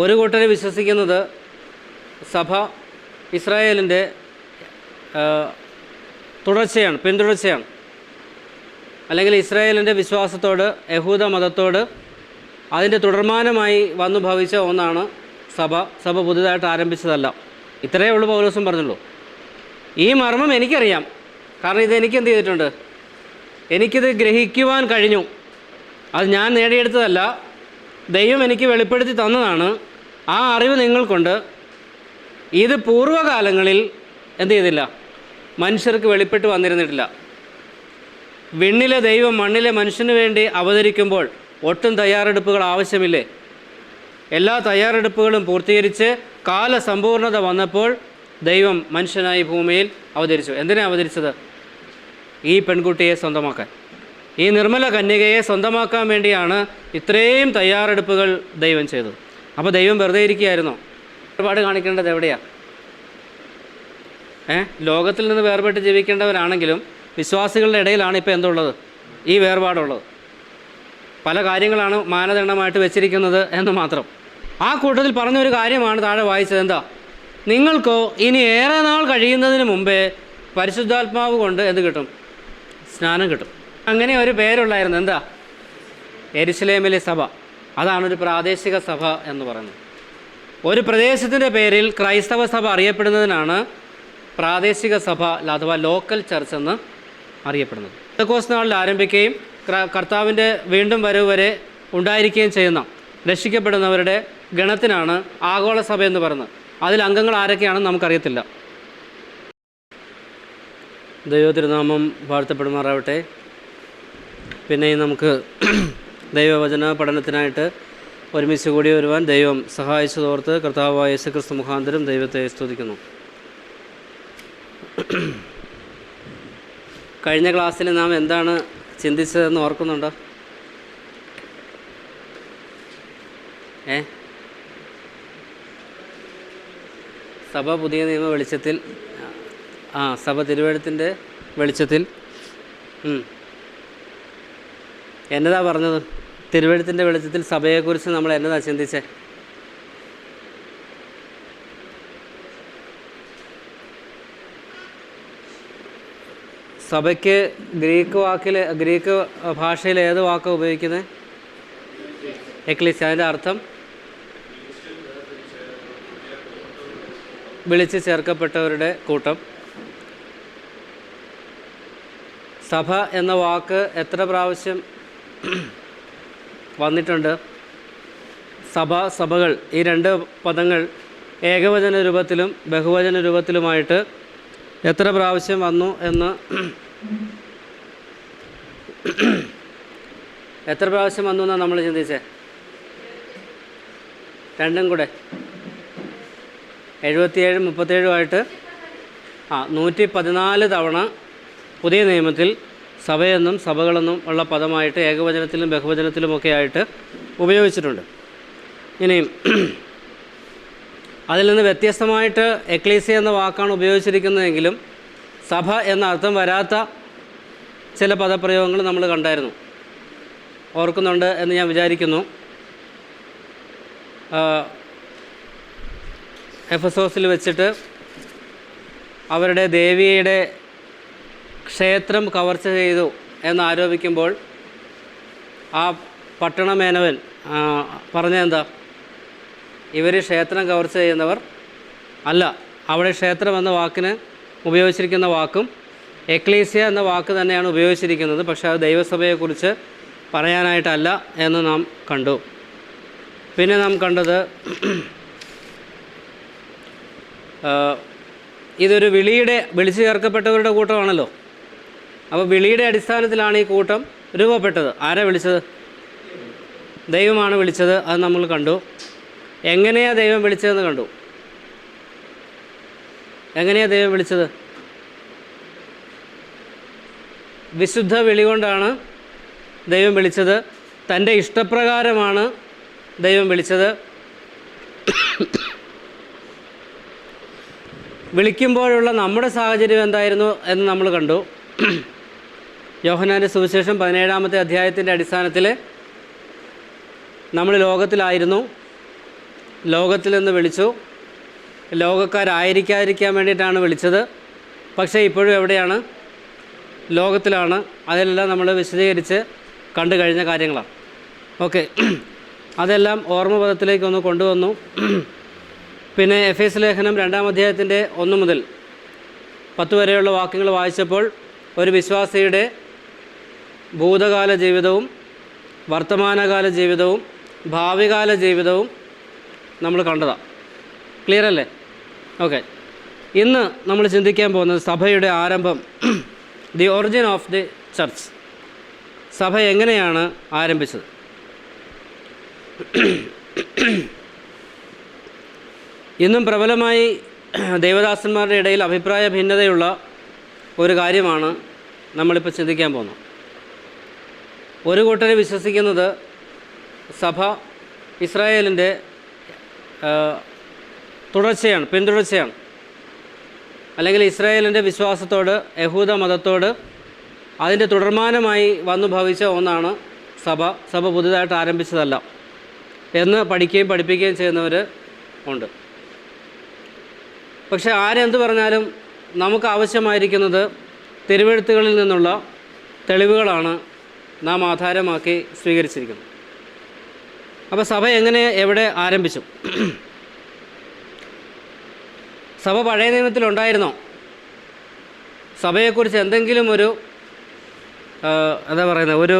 ഒരു കൂട്ടർ വിശ്വസിക്കുന്നത് സഭ ഇസ്രായേലിൻ്റെ പിന്തുടർച്ചയാണ്. അല്ലെങ്കിൽ ഇസ്രായേലിൻ്റെ വിശ്വാസത്തോട്, യഹൂദ മതത്തോട് അതിൻ്റെ തുടർമാനമായി വന്നു ഭവിച്ച ഒന്നാണ് സഭ. സഭ പുതുതായിട്ട് ആരംഭിച്ചതല്ല. ഇത്രയേ ഉള്ളൂ പൗലോസും പറഞ്ഞുള്ളൂ. ഈ മർമ്മം എനിക്കറിയാം. കാരണം ഇതെനിക്ക് എന്ത് ചെയ്തിട്ടുണ്ട്? എനിക്കിത് ഗ്രഹിക്കുവാൻ കഴിഞ്ഞു. അത് ഞാൻ നേടിയെടുത്തതല്ല, ദൈവം എനിക്ക് വെളിപ്പെടുത്തി തന്നതാണ്. ആ അറിവ് നിങ്ങൾക്കുണ്ട്. ഇത് പൂർവ്വകാലങ്ങളിൽ എന്ത് ചെയ്തില്ല? മനുഷ്യർക്ക് വെളിപ്പെട്ട് വന്നിരുന്നിട്ടില്ല. വിണ്ണിലെ ദൈവം മണ്ണിലെ മനുഷ്യന് വേണ്ടി അവതരിക്കുമ്പോൾ ഒട്ടും തയ്യാറെടുപ്പുകൾ ആവശ്യമില്ലേ? എല്ലാ തയ്യാറെടുപ്പുകളും പൂർത്തീകരിച്ച് കാലസമ്പൂർണത വന്നപ്പോൾ ദൈവം മനുഷ്യനായി ഭൂമിയിൽ അവതരിച്ചു. എന്തിനാണ് അവതരിച്ചത്? ഈ പെൺകുട്ടിയെ സ്വന്തമാക്കാൻ, ഈ നിർമ്മല കന്യകയെ സ്വന്തമാക്കാൻ വേണ്ടിയാണ് ഇത്രയും തയ്യാറെടുപ്പുകൾ ദൈവം ചെയ്തത്. അപ്പോൾ ദൈവം വെറുതെ ഇരിക്കുകയായിരുന്നോ? ഒരുപാട് കാണിക്കേണ്ടത് എവിടെയാണ്? ലോകത്തിൽ നിന്ന് വേർപെട്ട് ജീവിക്കേണ്ടവരാണെങ്കിലും വിശ്വാസികളുടെ ഇടയിലാണ് ഇപ്പോൾ എന്തുള്ളത്? ഈ വേർപാടുള്ളത്. പല കാര്യങ്ങളാണ് മാനദണ്ഡമായിട്ട് വെച്ചിരിക്കുന്നത് എന്ന് മാത്രം. ആ കൂട്ടത്തിൽ പറഞ്ഞൊരു കാര്യമാണ് താഴെ വായിച്ചത്. എന്താ? നിങ്ങൾക്കോ ഇനി ഏറെ നാൾ കഴിയുന്നതിന് മുമ്പേ പരിശുദ്ധാത്മാവ് കൊണ്ട് എന്ത് കിട്ടും? സ്നാനം കിട്ടും. അങ്ങനെ ഒരു പേരുള്ളായിരുന്നു. എന്താ? യെരുശലേമിലെ സഭ. അതാണൊരു പ്രാദേശിക സഭ എന്ന് പറയുന്നത്. ഒരു പ്രദേശത്തിൻ്റെ പേരിൽ ക്രൈസ്തവ സഭ അറിയപ്പെടുന്നതിനാണ് പ്രാദേശിക സഭ അഥവാ ലോക്കൽ ചർച്ച് എന്ന് അറിയപ്പെടുന്നത്. പെന്തക്കോസ്ത് നാളിൽ ആരംഭിക്കുകയും കർത്താവിൻ്റെ വീണ്ടും വരവ് വരെ ഉണ്ടായിരിക്കുകയും ചെയ്യുന്ന രക്ഷിക്കപ്പെടുന്നവരുടെ ഗണത്തിനാണ് ആഗോള സഭ എന്ന് പറയുന്നത്. അതിൽ അംഗങ്ങൾ ആരൊക്കെയാണെന്ന് നമുക്കറിയത്തില്ല. ദൈവതിരുനാമം വാഴ്ത്തപ്പെടുമാറാവട്ടെ. പിന്നെയും നമുക്ക് ദൈവവചന പഠനത്തിനായിട്ട് ഒരുമിച്ച് കൂടി വരുവാൻ ദൈവം സഹായിച്ചതോർത്ത് കർത്താവായ യേശുക്രിസ്തു മുഖാന്തരം ദൈവത്തെ സ്തുതിക്കുന്നു. കഴിഞ്ഞ ക്ലാസ്സിൽ നാം എന്താണ് ചിന്തിച്ചതെന്ന് ഓർക്കുന്നുണ്ടോ? സഭ പുതിയ നിയമ വെളിച്ചത്തിൽ, സഭ തിരുവെഴുത്തിൻ്റെ വെളിച്ചത്തിൽ എന്നതാ പറഞ്ഞത്? തിരുവെഴുത്തിൻ്റെ വെളിച്ചത്തിൽ സഭയെക്കുറിച്ച് നമ്മൾ എന്നതാ ചിന്തിച്ചേ? സഭയ്ക്ക് ഗ്രീക്ക് ഭാഷയിൽ ഏത് വാക്കാണ് ഉപയോഗിക്കുന്നത്? എക്ലീസിയ. അതിൻ്റെ അർത്ഥം വിളിച്ച് ചേർക്കപ്പെട്ടവരുടെ കൂട്ടം. സഭ എന്ന വാക്ക് എത്ര പ്രാവശ്യം വന്നിട്ടുണ്ട്? സഭകൾ, ഈ രണ്ട് പദങ്ങൾ ഏകവചന രൂപത്തിലും ബഹുവചന രൂപത്തിലുമായിട്ട് എത്ര പ്രാവശ്യം വന്നു എന്ന് എത്ര പ്രാവശ്യം വന്നു എന്നാണ് നമ്മൾ ചിന്തിച്ചേ? രണ്ടും കൂടെ 77 37 114 തവണ പുതിയ നിയമത്തിൽ സഭയെന്നും സഭകളെന്നും ഉള്ള പദമായിട്ട് ഏകവചനത്തിലും ബഹുവചനത്തിലുമൊക്കെ ആയിട്ട് ഉപയോഗിച്ചിട്ടുണ്ട്. ഇനിയും അതിൽ നിന്ന് വ്യത്യസ്തമായിട്ട് എക്ലീസിയ എന്ന വാക്കാണ് ഉപയോഗിച്ചിരിക്കുന്നതെങ്കിലും സഭ എന്ന അർത്ഥം വരാത്ത ചില പദപ്രയോഗങ്ങൾ നമ്മൾ കണ്ടായിരുന്നു. ഓർക്കുന്നുണ്ട് എന്ന് ഞാൻ വിചാരിക്കുന്നു. എഫെസോസിൽ വെച്ചിട്ട് അവരുടെ ദേവിയുടെ ക്ഷേത്രം കവർച്ച ചെയ്തു എന്നാരോപിക്കുമ്പോൾ ആ പട്ടണമേനവൻ പറഞ്ഞെന്താ? ഇവർ ക്ഷേത്രം കവർച്ച ചെയ്യുന്നവർ അല്ല. അവിടെ ക്ഷേത്രം എന്ന വാക്കിന് ഉപയോഗിച്ചിരിക്കുന്ന വാക്കും എക്ലീസിയ എന്ന വാക്ക് തന്നെയാണ് ഉപയോഗിച്ചിരിക്കുന്നത്. പക്ഷേ അത് ദൈവസഭയെക്കുറിച്ച് പറയാനായിട്ടല്ല എന്ന് നാം കണ്ടു. പിന്നെ നാം കണ്ടത് ഇതൊരു വിളിച്ചു ചേർക്കപ്പെട്ടവരുടെ കൂട്ടമാണല്ലോ. അപ്പോൾ വിളിയുടെ അടിസ്ഥാനത്തിലാണ് ഈ കൂട്ടം രൂപപ്പെട്ടത്. ആരാ വിളിച്ചത്? ദൈവമാണ് വിളിച്ചത്. അത് നമ്മൾ കണ്ടു. എങ്ങനെയാണ് ദൈവം വിളിച്ചതെന്ന് കണ്ടു. എങ്ങനെയാണ് ദൈവം വിളിച്ചത്? വിശുദ്ധ വിളി കൊണ്ടാണ് ദൈവം വിളിച്ചത്. തൻ്റെ ഇഷ്ടപ്രകാരമാണ് ദൈവം വിളിച്ചത്. വിളിക്കുമ്പോഴുള്ള നമ്മുടെ സാഹചര്യം എന്തായിരുന്നു എന്ന് നമ്മൾ കണ്ടു. യോഹന്നാൻ്റെ സുവിശേഷം 17-ാമത്തെ അധ്യായത്തിൻ്റെ അടിസ്ഥാനത്തിൽ നമ്മൾ ലോകത്തിലായിരുന്നു. ലോകത്തിൽ നിന്ന് വിളിച്ചു. ലോകക്കാരായിരിക്കാതിരിക്കാൻ വേണ്ടിയിട്ടാണ് വിളിച്ചത്. പക്ഷേ ഇപ്പോഴും എവിടെയാണ്? ലോകത്തിലാണ്. അതെല്ലാം നമ്മൾ വിശദീകരിച്ച് കണ്ടു കഴിഞ്ഞ കാര്യങ്ങളാണ്. ഓക്കെ, അതെല്ലാം ഓർമ്മപദത്തിലേക്കൊന്ന് കൊണ്ടുവന്നു. പിന്നെ എഫേസ് ലേഖനം 2-ാം അധ്യായത്തിൻ്റെ 1 മുതൽ 10 വരെയുള്ള വാക്യങ്ങൾ വായിച്ചപ്പോൾ ഒരു വിശ്വാസിയുടെ ഭൂതകാല ജീവിതവും വർത്തമാനകാല ജീവിതവും ഭാവികാല ജീവിതവും നമ്മൾ കണ്ടതാണ്. ക്ലിയർ അല്ലേ? ഓക്കെ, ഇന്ന് നമ്മൾ ചിന്തിക്കാൻ പോകുന്നത് സഭയുടെ ആരംഭം, the origin of the church. സഭ എങ്ങനെയാണ് ആരംഭിച്ചത്? ഇന്നും പ്രബലമായി ദൈവദാസന്മാരുടെ ഇടയിൽ അഭിപ്രായ ഭിന്നതയുള്ള ഒരു കാര്യമാണ് നമ്മളിപ്പോൾ ചിന്തിക്കാൻ പോകുന്നത്. ഒരു കൂട്ടർ വിശ്വസിക്കുന്നത് സഭ ഇസ്രായേലിൻ്റെ പിന്തുടർച്ചയാണ്. അല്ലെങ്കിൽ ഇസ്രായേലിൻ്റെ വിശ്വാസത്തോട്, യഹൂദ മതത്തോട് അതിൻ്റെ തുടർമാനമായി വന്നു ഭവിച്ച ഒന്നാണ് സഭ. സഭ പുതുതായിട്ട് ആരംഭിച്ചതല്ല എന്ന് പഠിക്കുകയും പഠിപ്പിക്കുകയും ചെയ്യുന്നവർ ഉണ്ട്. പക്ഷേ ആരെന്ത് പറഞ്ഞാലും നമുക്ക് ആവശ്യമായിരിക്കുന്നത് തിരുവെഴുത്തുകളിൽ നിന്നുള്ള തെളിവുകളാണ് നാം ആധാരമാക്കി സ്വീകരിച്ചിരിക്കുന്നത്. അപ്പോൾ സഭ എവിടെ ആരംഭിച്ചു? സഭ പഴയ നിയമത്തിലുണ്ടായിരുന്നോ? സഭയെക്കുറിച്ച് എന്തെങ്കിലും ഒരു ഒരു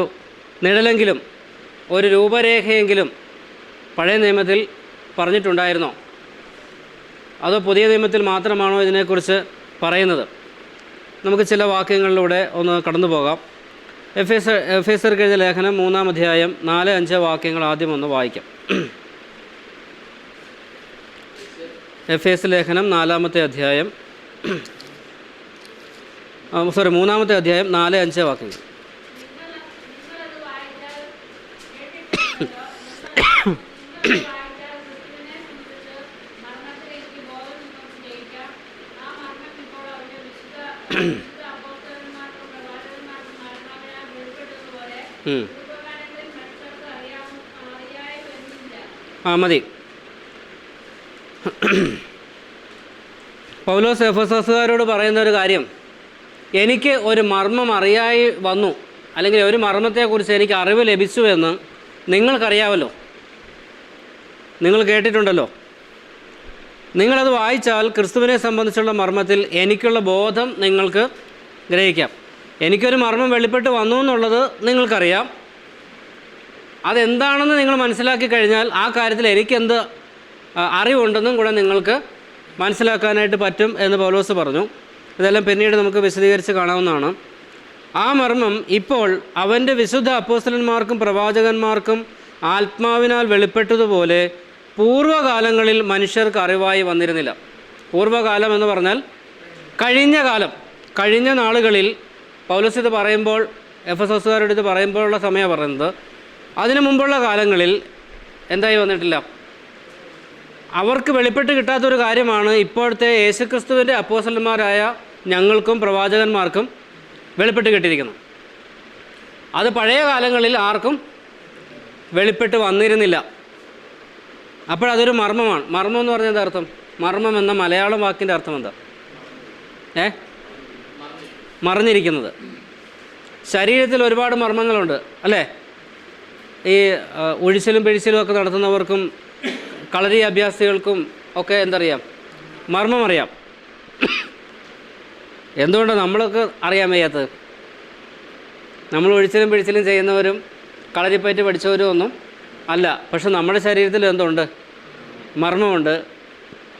നിഴലെങ്കിലും, ഒരു രൂപരേഖയെങ്കിലും പഴയ നിയമത്തിൽ പറഞ്ഞിട്ടുണ്ടായിരുന്നോ? അതോ പുതിയ നിയമത്തിൽ മാത്രമാണോ ഇതിനെക്കുറിച്ച് പറയുന്നത്? നമുക്ക് ചില വാക്യങ്ങളിലൂടെ ഒന്ന് കടന്നു പോകാം. എഫേസർക്ക് എഴുതിയ ലേഖനം 3-ാം അധ്യായം 4-5 വാക്യങ്ങൾ ആദ്യം ഒന്ന് വായിക്കാം. എഫേസ് ലേഖനം 3-ാമത്തെ അധ്യായം 4-5 വാക്യങ്ങൾ. മതി. പൗലോസ് എഫെസോസുകാരോട് പറയുന്ന ഒരു കാര്യം, എനിക്ക് ഒരു മർമ്മം അറിയായി വന്നു, അല്ലെങ്കിൽ ഒരു മർമ്മത്തെക്കുറിച്ച് എനിക്ക് അറിവ് ലഭിച്ചു എന്ന് നിങ്ങൾക്കറിയാമല്ലോ, നിങ്ങൾ കേട്ടിട്ടുണ്ടല്ലോ. നിങ്ങളത് വായിച്ചാൽ ക്രിസ്തുവിനെ സംബന്ധിച്ചുള്ള മർമ്മത്തിൽ എനിക്കുള്ള ബോധം നിങ്ങൾക്ക് ഗ്രഹിക്കാം. എനിക്കൊരു മർമ്മം വെളിപ്പെട്ട് വന്നു എന്നുള്ളത് നിങ്ങൾക്കറിയാം. അതെന്താണെന്ന് നിങ്ങൾ മനസ്സിലാക്കി കഴിഞ്ഞാൽ ആ കാര്യത്തിൽ എനിക്കെന്ത് അറിവുണ്ടെന്നും കൂടെ നിങ്ങൾക്ക് മനസ്സിലാക്കാനായിട്ട് പറ്റും എന്ന് പൗലോസ് പറഞ്ഞു. ഇതെല്ലാം പിന്നീട് നമുക്ക് വിശദീകരിച്ച് കാണാവുന്നതാണ്. ആ മർമ്മം ഇപ്പോൾ അവൻ്റെ വിശുദ്ധ അപ്പോസ്തലന്മാർക്കും പ്രവാചകന്മാർക്കും ആത്മാവിനാൽ വെളിപ്പെട്ടതുപോലെ പൂർവ്വകാലങ്ങളിൽ മനുഷ്യർക്ക് അറിവായി വന്നിരുന്നില്ല. പൂർവ്വകാലം എന്ന് പറഞ്ഞാൽ കഴിഞ്ഞ നാളുകളിൽ പൗലോസ് ഇത് പറയുമ്പോൾ, എഫെസോസുകാരുടെ ഇത് പറയുമ്പോഴുള്ള സമയമാണ് പറയുന്നത്. അതിനു മുമ്പുള്ള കാലങ്ങളിൽ എന്തായി വന്നിട്ടില്ല, അവർക്ക് വെളിപ്പെട്ട് കിട്ടാത്തൊരു കാര്യമാണ് ഇപ്പോഴത്തെ യേശുക്രിസ്തുവിൻ്റെ അപ്പോസ്തലന്മാരായ ഞങ്ങൾക്കും പ്രവാചകന്മാർക്കും വെളിപ്പെട്ട് കിട്ടിയിരിക്കുന്നത്. അത് പഴയ കാലങ്ങളിൽ ആർക്കും വെളിപ്പെട്ട് വന്നിരുന്നില്ല. അപ്പോഴതൊരു മർമ്മമാണ്. മർമ്മം എന്ന് പറഞ്ഞാൽ എന്താ അർത്ഥം? മർമ്മം എന്ന മലയാളം വാക്കിൻ്റെ അർത്ഥം എന്താ? മറഞ്ഞിരിക്കുന്നത്. ശരീരത്തിൽ ഒരുപാട് മർമ്മങ്ങളുണ്ട് അല്ലേ? ഈ ഒഴിച്ചിലും പിഴിച്ചിലും ഒക്കെ നടത്തുന്നവർക്കും കളരി അഭ്യാസികൾക്കും ഒക്കെ എന്തറിയാം? മർമ്മം അറിയാം. എന്തുകൊണ്ടാണ് നമ്മളൊക്കെ അറിയാൻ വയ്യാത്തത്? നമ്മൾ ഒഴിച്ചിലും പിഴിച്ചിലും ചെയ്യുന്നവരും കളരിപ്പയറ്റ് പഠിച്ചവരും ഒന്നും അല്ല. പക്ഷെ നമ്മുടെ ശരീരത്തിൽ എന്തുണ്ട്? മർമ്മമുണ്ട്.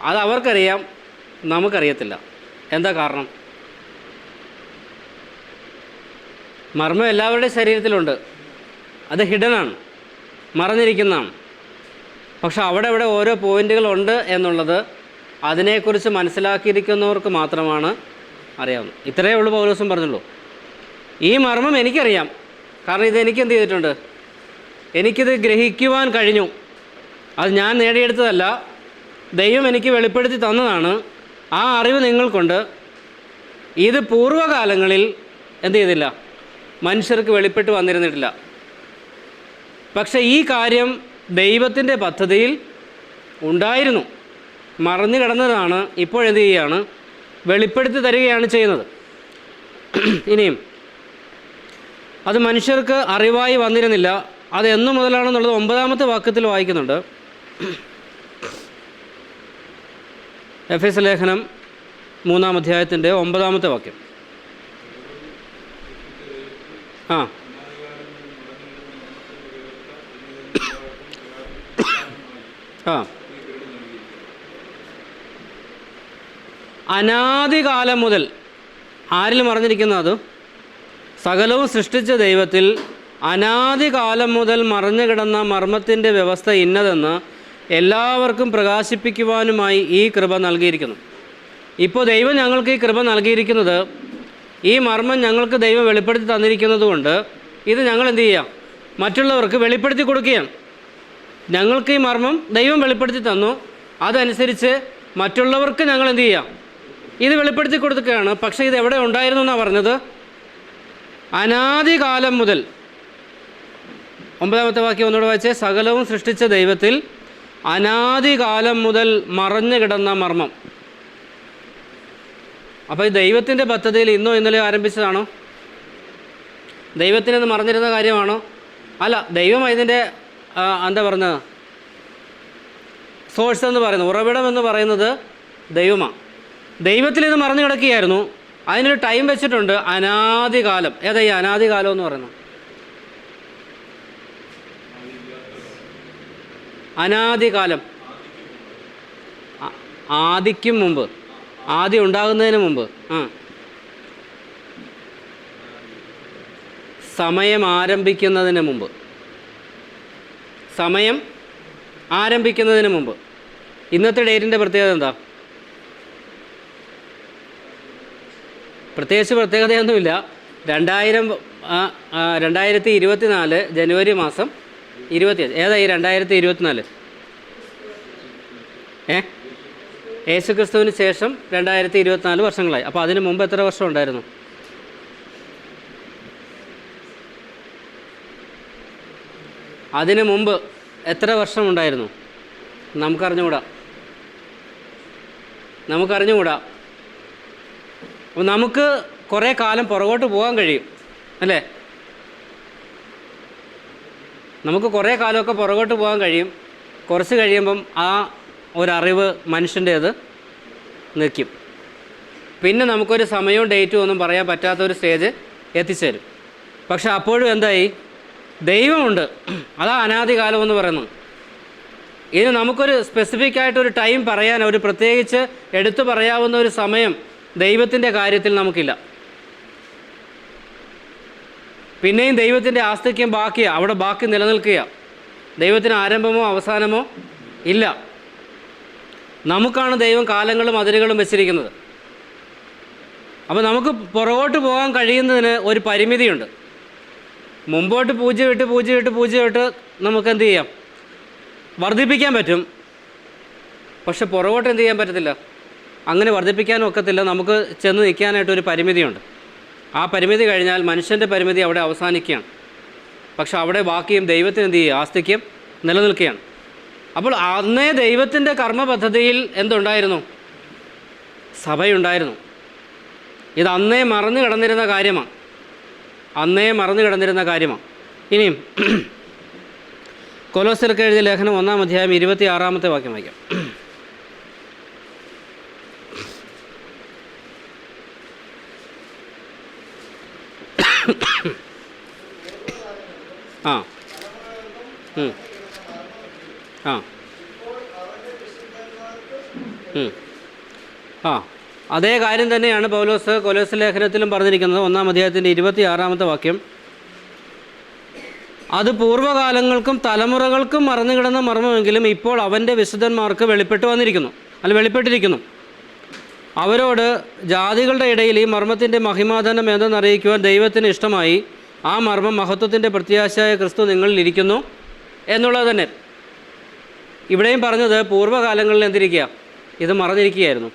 അത് അവർക്കറിയാം, നമുക്കറിയത്തില്ല. എന്താ കാരണം? മർമ്മം എല്ലാവരുടെയും ശരീരത്തിലുണ്ട്. അത് ഹിഡനാണ്, മറഞ്ഞിരിക്കുന്നതാണ്. പക്ഷെ അവിടെ ഓരോ പോയിൻ്റുകളുണ്ട് എന്നുള്ളത് അതിനെക്കുറിച്ച് മനസ്സിലാക്കിയിരിക്കുന്നവർക്ക് മാത്രമാണ് അറിയാവുന്നത്. ഇത്രയേ ഉള്ളൂ പൗലോസും പറഞ്ഞുള്ളൂ. ഈ മർമ്മം എനിക്കറിയാം, കാരണം ഇതെനിക്ക് എന്ത് ചെയ്തിട്ടുണ്ട്? എനിക്കിത് ഗ്രഹിക്കുവാൻ കഴിഞ്ഞു. അത് ഞാൻ നേടിയെടുത്തതല്ല, ദൈവം എനിക്ക് വെളിപ്പെടുത്തി തന്നതാണ്. ആ അറിവ് നിങ്ങൾക്കുണ്ട്. ഇത് പൂർവ്വകാലങ്ങളിൽ എന്ത് ചെയ്തില്ല? മനുഷ്യർക്ക് വെളിപ്പെട്ട് വന്നിരുന്നിട്ടില്ല. പക്ഷേ ഈ കാര്യം ദൈവത്തിൻ്റെ പദ്ധതിയിൽ ഉണ്ടായിരുന്നു, മറഞ്ഞു കിടന്നതാണ്, ഇപ്പോഴെന്ത് ചെയ്യുകയാണ്? വെളിപ്പെടുത്തി തരികയാണ് ചെയ്യുന്നത്. ഇനിയും അത് മനുഷ്യർക്ക് അറിവായി വന്നിരുന്നില്ല. അത് എന്നു മുതലാണെന്നുള്ളത് 9-ാമത്തെ വാക്യത്തിൽ വായിക്കുന്നുണ്ട്. എഫെസ്യ ലേഖനം 3-ാം അധ്യായത്തിൻ്റെ 9-ാമത്തെ വാക്യം. ആ ആ അനാദികാലം മുതൽ ആരിൽ മറഞ്ഞിരിക്കുന്നത്? സകലവും സൃഷ്ടിച്ച ദൈവത്തിൽ അനാദികാലം മുതൽ മറഞ്ഞു കിടന്ന മർമ്മത്തിൻ്റെ വ്യവസ്ഥ ഇന്നതെന്ന് എല്ലാവർക്കും പ്രകാശിപ്പിക്കുവാനുമായി ഈ കൃപ നൽകിയിരിക്കുന്നു. ഇപ്പോൾ ദൈവം ഞങ്ങൾക്ക് ഈ കൃപ നൽകിയിരിക്കുന്നത്, ഈ മർമ്മം ഞങ്ങൾക്ക് ദൈവം വെളിപ്പെടുത്തി തന്നിരിക്കുന്നത് കൊണ്ട് ഇത് ഞങ്ങൾ എന്ത് ചെയ്യുക? മറ്റുള്ളവർക്ക് വെളിപ്പെടുത്തി കൊടുക്കുകയാണ്. ഞങ്ങൾക്ക് ഈ മർമ്മം ദൈവം വെളിപ്പെടുത്തി തന്നു, അതനുസരിച്ച് മറ്റുള്ളവർക്ക് ഞങ്ങൾ എന്ത് ചെയ്യുക? ഇത് വെളിപ്പെടുത്തി കൊടുക്കുകയാണ്. പക്ഷേ ഇത് എവിടെ ഉണ്ടായിരുന്നു എന്നാണ് പറഞ്ഞത്? അനാദികാലം മുതൽ. 9-ാമത്തെ വാക്യം ഒന്നുകൂടെ വായിച്ചേ. സകലവും സൃഷ്ടിച്ച ദൈവത്തിൽ അനാദികാലം മുതൽ മറഞ്ഞു കിടന്ന മർമ്മം. അപ്പോൾ ഈ ദൈവത്തിൻ്റെ പദ്ധതിയിൽ ഇന്നോ ഇന്നലെയോ ആരംഭിച്ചതാണോ? ദൈവത്തിനെന്ന് മറഞ്ഞിരുന്ന കാര്യമാണോ? അല്ല, ദൈവം ഇതിൻ്റെ എന്താ പറഞ്ഞത്? സോഴ്സ് എന്ന് പറയുന്നത്, ഉറവിടം എന്ന് പറയുന്നത് ദൈവമാണ്. ദൈവത്തിൽ ഇത് മറഞ്ഞു കിടക്കുകയായിരുന്നു. അതിനൊരു ടൈം വെച്ചിട്ടുണ്ട്, അനാദികാലം. ഏതാ ഈ അനാദികാലം എന്ന് പറയുന്നത്? അനാദികാലം, ആദിക്കും മുമ്പ്, ആദ്യം ഉണ്ടാകുന്നതിന് മുമ്പ്. സമയം ആരംഭിക്കുന്നതിന് മുമ്പ്, സമയം ആരംഭിക്കുന്നതിന് മുമ്പ്. ഇന്നത്തെ ഡേറ്റിൻ്റെ പ്രത്യേകത എന്താ? പ്രത്യേകിച്ച് പ്രത്യേകതയൊന്നുമില്ല. 2024 ജനുവരി മാസം 25. ഏതാ ഈ 2024? യേശു ക്രിസ്തുവിന് ശേഷം 2024 വർഷങ്ങളായി. അപ്പോൾ അതിന് മുമ്പ് എത്ര വർഷം ഉണ്ടായിരുന്നു? അതിന് മുമ്പ് എത്ര വർഷം ഉണ്ടായിരുന്നു? നമുക്കറിഞ്ഞുകൂടാ. അപ്പോൾ നമുക്ക് കുറേ കാലം പുറകോട്ട് പോകാൻ കഴിയും, അല്ലേ? നമുക്ക് കുറേ കാലമൊക്കെ പുറകോട്ട് പോകാൻ കഴിയും. കുറച്ച് കഴിയുമ്പം ആ ഒരറിവ് മനുഷ്യൻ്റേത് നിൽക്കും. പിന്നെ നമുക്കൊരു സമയവും ഡേറ്റും ഒന്നും പറയാൻ പറ്റാത്തൊരു സ്റ്റേജ് എത്തിച്ചേരും. പക്ഷെ അപ്പോഴും എന്തായി? ദൈവമുണ്ട്. അതാ അനാദികാലം എന്ന് പറയുന്നത്. ഇതിന് നമുക്കൊരു സ്പെസിഫിക് ആയിട്ടൊരു ടൈം പറയാൻ, ഒരു പ്രത്യേകിച്ച് എടുത്തു പറയാവുന്ന ഒരു സമയം ദൈവത്തിൻ്റെ കാര്യത്തിൽ നമുക്കില്ല. പിന്നെയും ദൈവത്തിൻ്റെ ആസ്തിക്യം ബാക്കിയാണ്, അവിടെ ബാക്കി നിലനിൽക്കുക. ദൈവത്തിന് ആരംഭമോ അവസാനമോ ഇല്ല. നമുക്കാണ് ദൈവം കാലങ്ങളും അതിരുകളും വെച്ചിരിക്കുന്നത്. അപ്പോൾ നമുക്ക് പുറകോട്ട് പോകാൻ കഴിയുന്നതിന് ഒരു പരിമിതിയുണ്ട്. മുമ്പോട്ട് പൂജ്യം ഇട്ട് നമുക്ക് എന്ത് ചെയ്യാം? വർദ്ധിപ്പിക്കാൻ പറ്റും. പക്ഷെ പുറകോട്ട് എന്ത് ചെയ്യാൻ പറ്റത്തില്ല, അങ്ങനെ വർദ്ധിപ്പിക്കാനും ഒക്കത്തില്ല. നമുക്ക് ചെന്ന് നിൽക്കാനായിട്ടൊരു പരിമിതിയുണ്ട്. ആ പരിമിതി കഴിഞ്ഞാൽ മനുഷ്യൻ്റെ പരിമിതി അവിടെ അവസാനിക്കുകയാണ്. പക്ഷെ അവിടെ ബാക്കിയും ദൈവത്തിന് എന്ത് ചെയ്യുക? ആസ്തിക്യം നിലനിൽക്കുകയാണ്. അപ്പോൾ അന്നേ ദൈവത്തിൻ്റെ കർമ്മ പദ്ധതിയിൽ എന്തുണ്ടായിരുന്നു? സഭയുണ്ടായിരുന്നു. ഇത് അന്നേ മറന്നു കിടന്നിരുന്ന കാര്യമാണ്. ഇനിയും കൊലോസ്യർക്ക് എഴുതിയ ലേഖനം 1-ാം അധ്യായം 26-ാമത്തെ വാക്യം വായിക്കാം. അതേ കാര്യം തന്നെയാണ് പൗലോസ് കൊലോസ്യ ലേഖനത്തിലും പറഞ്ഞിരിക്കുന്നത്. 1-ാം അധ്യായത്തിൻ്റെ 26-ാമത്തെ വാക്യം. അത് പൂർവ്വകാലങ്ങൾക്കും തലമുറകൾക്കും മറന്നു കിടന്ന മർമ്മമെങ്കിലും ഇപ്പോൾ അവൻ്റെ വിശുദ്ധന്മാർക്ക് വെളിപ്പെട്ടിരിക്കുന്നു. അവരോട് ജാതികളുടെ ഇടയിൽ ഈ മർമ്മത്തിൻ്റെ മഹിമാധനം എന്തെന്നറിയിക്കുവാൻ ദൈവത്തിന് ഇഷ്ടമായി. ആ മർമ്മം മഹത്വത്തിൻ്റെ പ്രത്യാശയായ ക്രിസ്തു നിങ്ങളിൽ ഇരിക്കുന്നു എന്നുള്ളത് തന്നെ. ഇവിടെയും പറഞ്ഞത് പൂർവ്വകാലങ്ങളിൽ എന്തിരിക്കുക? ഇത് മറഞ്ഞിരിക്കുകയായിരുന്നു.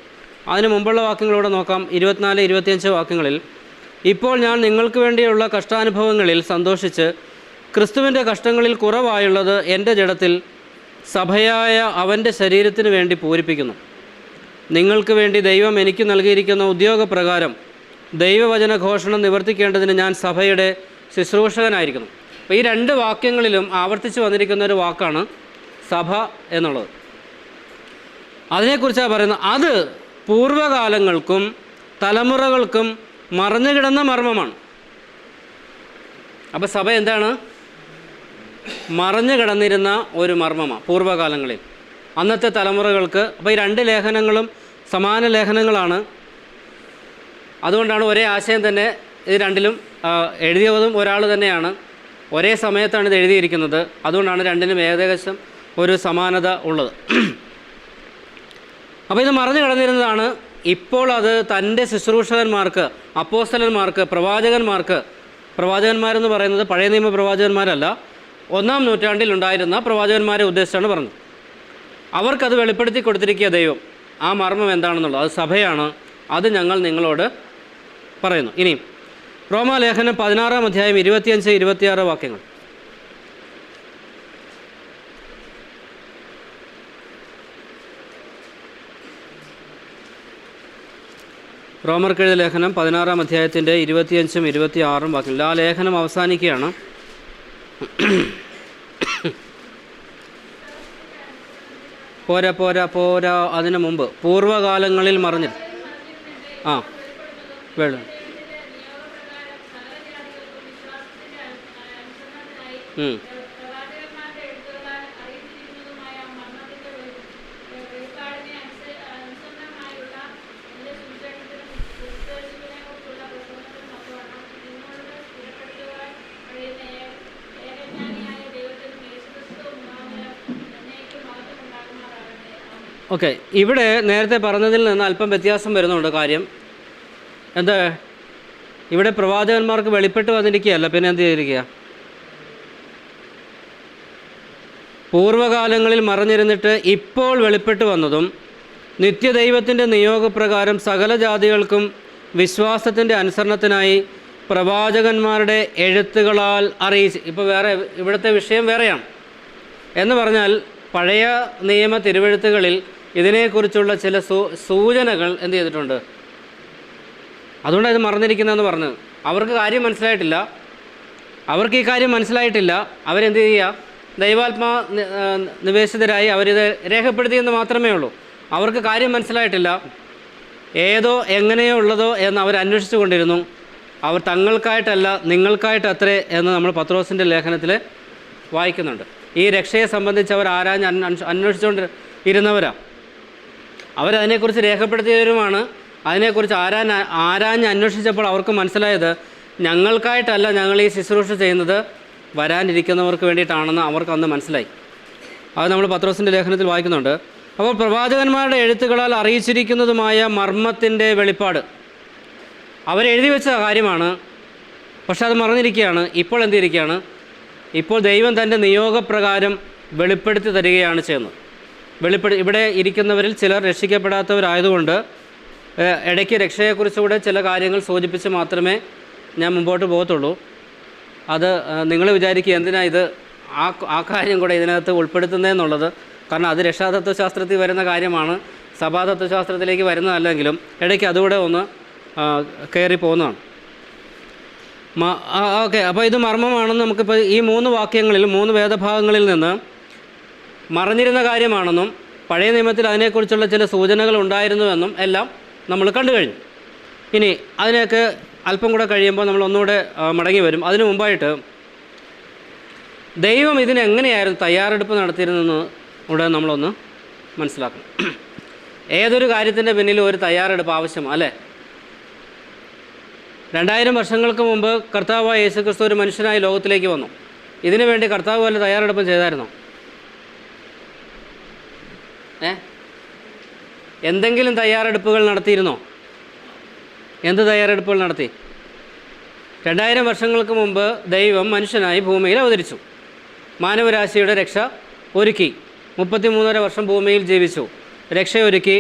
അതിന് മുമ്പുള്ള വാക്യങ്ങളോടെ നോക്കാം. 24-25 വാക്യങ്ങളിൽ, ഇപ്പോൾ ഞാൻ നിങ്ങൾക്ക് വേണ്ടിയുള്ള കഷ്ടാനുഭവങ്ങളിൽ സന്തോഷിച്ച് ക്രിസ്തുവിൻ്റെ കഷ്ടങ്ങളിൽ കുറവായുള്ളത് എൻ്റെ ജഡത്തിൽ സഭയായ അവൻ്റെ ശരീരത്തിന് വേണ്ടി പൂരിപ്പിക്കുന്നു. നിങ്ങൾക്ക് വേണ്ടി ദൈവം എനിക്ക് നൽകിയിരിക്കുന്ന ഉദ്യോഗപ്രകാരം ദൈവവചന ഘോഷണം നിവർത്തിക്കേണ്ടതിന് ഞാൻ സഭയുടെ ശുശ്രൂഷകനായിരിക്കുന്നു. അപ്പോൾ ഈ രണ്ട് വാക്യങ്ങളിലും ആവർത്തിച്ച് വന്നിരിക്കുന്ന ഒരു വാക്കാണ് സഭ എന്നുള്ളത്. അതിനെക്കുറിച്ചാണ് പറയുന്നത്. അത് പൂർവ്വകാലങ്ങൾക്കും തലമുറകൾക്കും മറഞ്ഞു കിടന്ന മർമ്മമാണ്. അപ്പോൾ സഭ എന്താണ്? മറഞ്ഞു കിടന്നിരുന്ന ഒരു മർമ്മമാണ് പൂർവ്വകാലങ്ങളിൽ, അന്നത്തെ തലമുറകൾക്ക്. അപ്പോൾ ഈ രണ്ട് ലേഖനങ്ങളും സമാന ലേഖനങ്ങളാണ്. അതുകൊണ്ടാണ് ഒരേ ആശയം തന്നെ ഇത് രണ്ടിലും എഴുതിയതും ഒരാൾ തന്നെയാണ്. ഒരേ സമയത്താണ് ഇത് എഴുതിയിരിക്കുന്നത്. അതുകൊണ്ടാണ് രണ്ടിനും ഏകദേശം ഒരു സമാനത ഉള്ളത്. അപ്പോൾ ഇത് മറഞ്ഞു കിടന്നിരുന്നതാണ്. ഇപ്പോൾ അത് തൻ്റെ ശുശ്രൂഷകന്മാർക്ക്, അപ്പോസ്തലന്മാർക്ക്, പ്രവാചകന്മാരെന്ന് പറയുന്നത് പഴയ നിയമ പ്രവാചകന്മാരല്ല, 1-ാം നൂറ്റാണ്ടിലുണ്ടായിരുന്ന പ്രവാചകന്മാരെ ഉദ്ദേശിച്ചാണ് പറഞ്ഞത്. അവർക്കത് വെളിപ്പെടുത്തി കൊടുത്തിരിക്കുക ദൈവം. ആ മർമ്മം എന്താണെന്നുള്ളത് അത് സഭയാണ്. അത് ഞങ്ങൾ നിങ്ങളോട് പറയുന്നു. ഇനി റോമാലേഖനം 16-ാം അധ്യായം 25-26 വാക്യങ്ങൾ. റോമർക്കെഴുതിയ ലേഖനം 16-ാം അധ്യായത്തിൻ്റെ 25-26 വാക്യങ്ങൾ. ആ ലേഖനം അവസാനിക്കുകയാണ്. പോരാ അതിനു മുമ്പ് പൂർവ്വകാലങ്ങളിൽ മറഞ്ഞു വേണം. ഓക്കെ, ഇവിടെ നേരത്തെ പറഞ്ഞതിൽ നിന്ന് അല്പം വ്യത്യാസം വരുന്നുണ്ട്. കാര്യം എന്താ? ഇവിടെ പ്രവാചകന്മാർക്ക് വെളിപ്പെട്ട് വന്നിരിക്കുകയല്ല, പിന്നെ എന്ത് ചെയ്തിരിക്കുക? പൂർവ്വകാലങ്ങളിൽ മറഞ്ഞിരുന്നിട്ട് ഇപ്പോൾ വെളിപ്പെട്ട് വന്നതും നിത്യദൈവത്തിൻ്റെ നിയോഗപ്രകാരം സകല ജാതികൾക്കും വിശ്വാസത്തിൻ്റെ അനുസരണത്തിനായി പ്രവാചകന്മാരുടെ എഴുത്തുകളാൽ അറിയിച്ച്. ഇപ്പോൾ വേറെ ഇവിടുത്തെ വിഷയം വേറെയാണ് എന്ന് പറഞ്ഞാൽ, പഴയ നിയമ തിരുവെഴുത്തുകളിൽ ഇതിനെക്കുറിച്ചുള്ള ചില സൂചനകൾ എന്ത് ചെയ്തിട്ടുണ്ട്. അതുകൊണ്ടാണ് ഇത് മറന്നിരിക്കുന്നതെന്ന് പറഞ്ഞത്. അവർക്ക് കാര്യം മനസ്സിലായിട്ടില്ല. അവർക്ക് ഈ കാര്യം മനസ്സിലായിട്ടില്ല. അവരെന്ത് ചെയ്യുക? ദൈവാത്മാ നിവേശിതരായി അവരിത് രേഖപ്പെടുത്തിയെന്ന് മാത്രമേ ഉള്ളൂ. അവർക്ക് കാര്യം മനസ്സിലായിട്ടില്ല. ഏതോ എങ്ങനെയോ ഉള്ളതോ എന്ന് അവർ അന്വേഷിച്ചു കൊണ്ടിരുന്നു. അവർ തങ്ങൾക്കായിട്ടല്ല നിങ്ങൾക്കായിട്ട് അത്രേ എന്ന് നമ്മൾ പത്രോസിൻ്റെ ലേഖനത്തിൽ വായിക്കുന്നുണ്ട്. ഈ രക്ഷയെ സംബന്ധിച്ച് അവർ അന്വേഷിച്ചുകൊണ്ട് ഇരുന്നവരാണ്. അവരതിനെക്കുറിച്ച് രേഖപ്പെടുത്തിയവരുമാണ്. അതിനെക്കുറിച്ച് ആരാഞ്ഞ് അന്വേഷിച്ചപ്പോൾ അവർക്ക് മനസ്സിലായത് ഞങ്ങൾക്കായിട്ടല്ല ഞങ്ങൾ ഈ ശുശ്രൂഷ ചെയ്യുന്നത്, വരാനിരിക്കുന്നവർക്ക് വേണ്ടിയിട്ടാണെന്ന് അവർക്ക് അന്ന് മനസ്സിലായി. അത് നമ്മൾ പത്രോസിൻ്റെ ലേഖനത്തിൽ വായിക്കുന്നുണ്ട്. അപ്പോൾ പ്രവാചകന്മാരുടെ എഴുത്തുകളാൽ അറിയിച്ചിരിക്കുന്നതുമായ മർമ്മത്തിൻ്റെ വെളിപ്പാട് അവരെഴുതി വെച്ച കാര്യമാണ്. പക്ഷെ അത് മറന്നിരിക്കുകയാണ്. ഇപ്പോൾ എന്ത് ചെയ്തിരിക്കുകയാണ്? ഇപ്പോൾ ദൈവം തൻ്റെ നിയോഗപ്രകാരം വെളിപ്പെടുത്തി തരികയാണ് ചെയ്യുന്നത്. ഇവിടെ ഇരിക്കുന്നവരിൽ ചിലർ രക്ഷിക്കപ്പെടാത്തവരായതുകൊണ്ട് ഇടയ്ക്ക് രക്ഷയെക്കുറിച്ചുകൂടെ ചില കാര്യങ്ങൾ സൂചിപ്പിച്ച് മാത്രമേ ഞാൻ മുമ്പോട്ട് പോകത്തുള്ളൂ. അത് നിങ്ങൾ വിചാരിക്കുക എന്തിനാ ഇത് ആ കാര്യം കൂടെ ഇതിനകത്ത് ഉൾപ്പെടുത്തുന്നതെന്നുള്ളത്. കാരണം അത് രക്ഷാതത്വശാസ്ത്രത്തിൽ വരുന്ന കാര്യമാണ്, സഭാതത്വശാസ്ത്രത്തിലേക്ക് വരുന്നതല്ലെങ്കിലും ഇടയ്ക്ക് അതുകൂടെ ഒന്ന് കയറി പോകുന്നതാണ്. ഓക്കെ, അപ്പോൾ ഇത് മർമ്മമാണെന്ന് നമുക്കിപ്പോൾ ഈ 3 വാക്യങ്ങളിൽ 3 വേദഭാഗങ്ങളിൽ നിന്ന് മറഞ്ഞിരുന്ന കാര്യമാണെന്നും പഴയ നിയമത്തിൽ അതിനെക്കുറിച്ചുള്ള ചില സൂചനകൾ ഉണ്ടായിരുന്നുവെന്നും എല്ലാം നമ്മൾ കണ്ടു കഴിഞ്ഞു. ഇനി അതിനൊക്കെ അല്പം കൂടെ കഴിയുമ്പോൾ നമ്മൾ ഒന്നുകൂടെ മടങ്ങി വരും. അതിനു മുമ്പായിട്ട് ദൈവം ഇതിനെങ്ങനെയായിരുന്നു തയ്യാറെടുപ്പ് നടത്തിയിരുന്നെന്ന് കൂടെ നമ്മളൊന്ന് മനസ്സിലാക്കണം. ഏതൊരു കാര്യത്തിൻ്റെ പിന്നിലും ഒരു തയ്യാറെടുപ്പ് ആവശ്യമാണ്, അല്ലേ? 2000 വർഷങ്ങൾക്ക് മുമ്പ് കർത്താവായ യേശുക്രിസ്തു ഒരു മനുഷ്യനായി ലോകത്തിലേക്ക് വന്നു. ഇതിനു വേണ്ടി കർത്താവ് വല്ല തയ്യാറെടുപ്പും ചെയ്തായിരുന്നോ? എന്തെങ്കിലും തയ്യാറെടുപ്പുകൾ നടത്തിയിരുന്നോ? എന്ത് തയ്യാറെടുപ്പുകൾ നടത്തി? 2000 വർഷങ്ങൾക്ക് മുമ്പ് ദൈവം മനുഷ്യനായി ഭൂമിയിൽ അവതരിച്ചു. മാനവരാശിയുടെ രക്ഷ ഒരുക്കി. 33.5 വർഷം ഭൂമിയിൽ ജീവിച്ചു, രക്ഷയൊരുക്കി,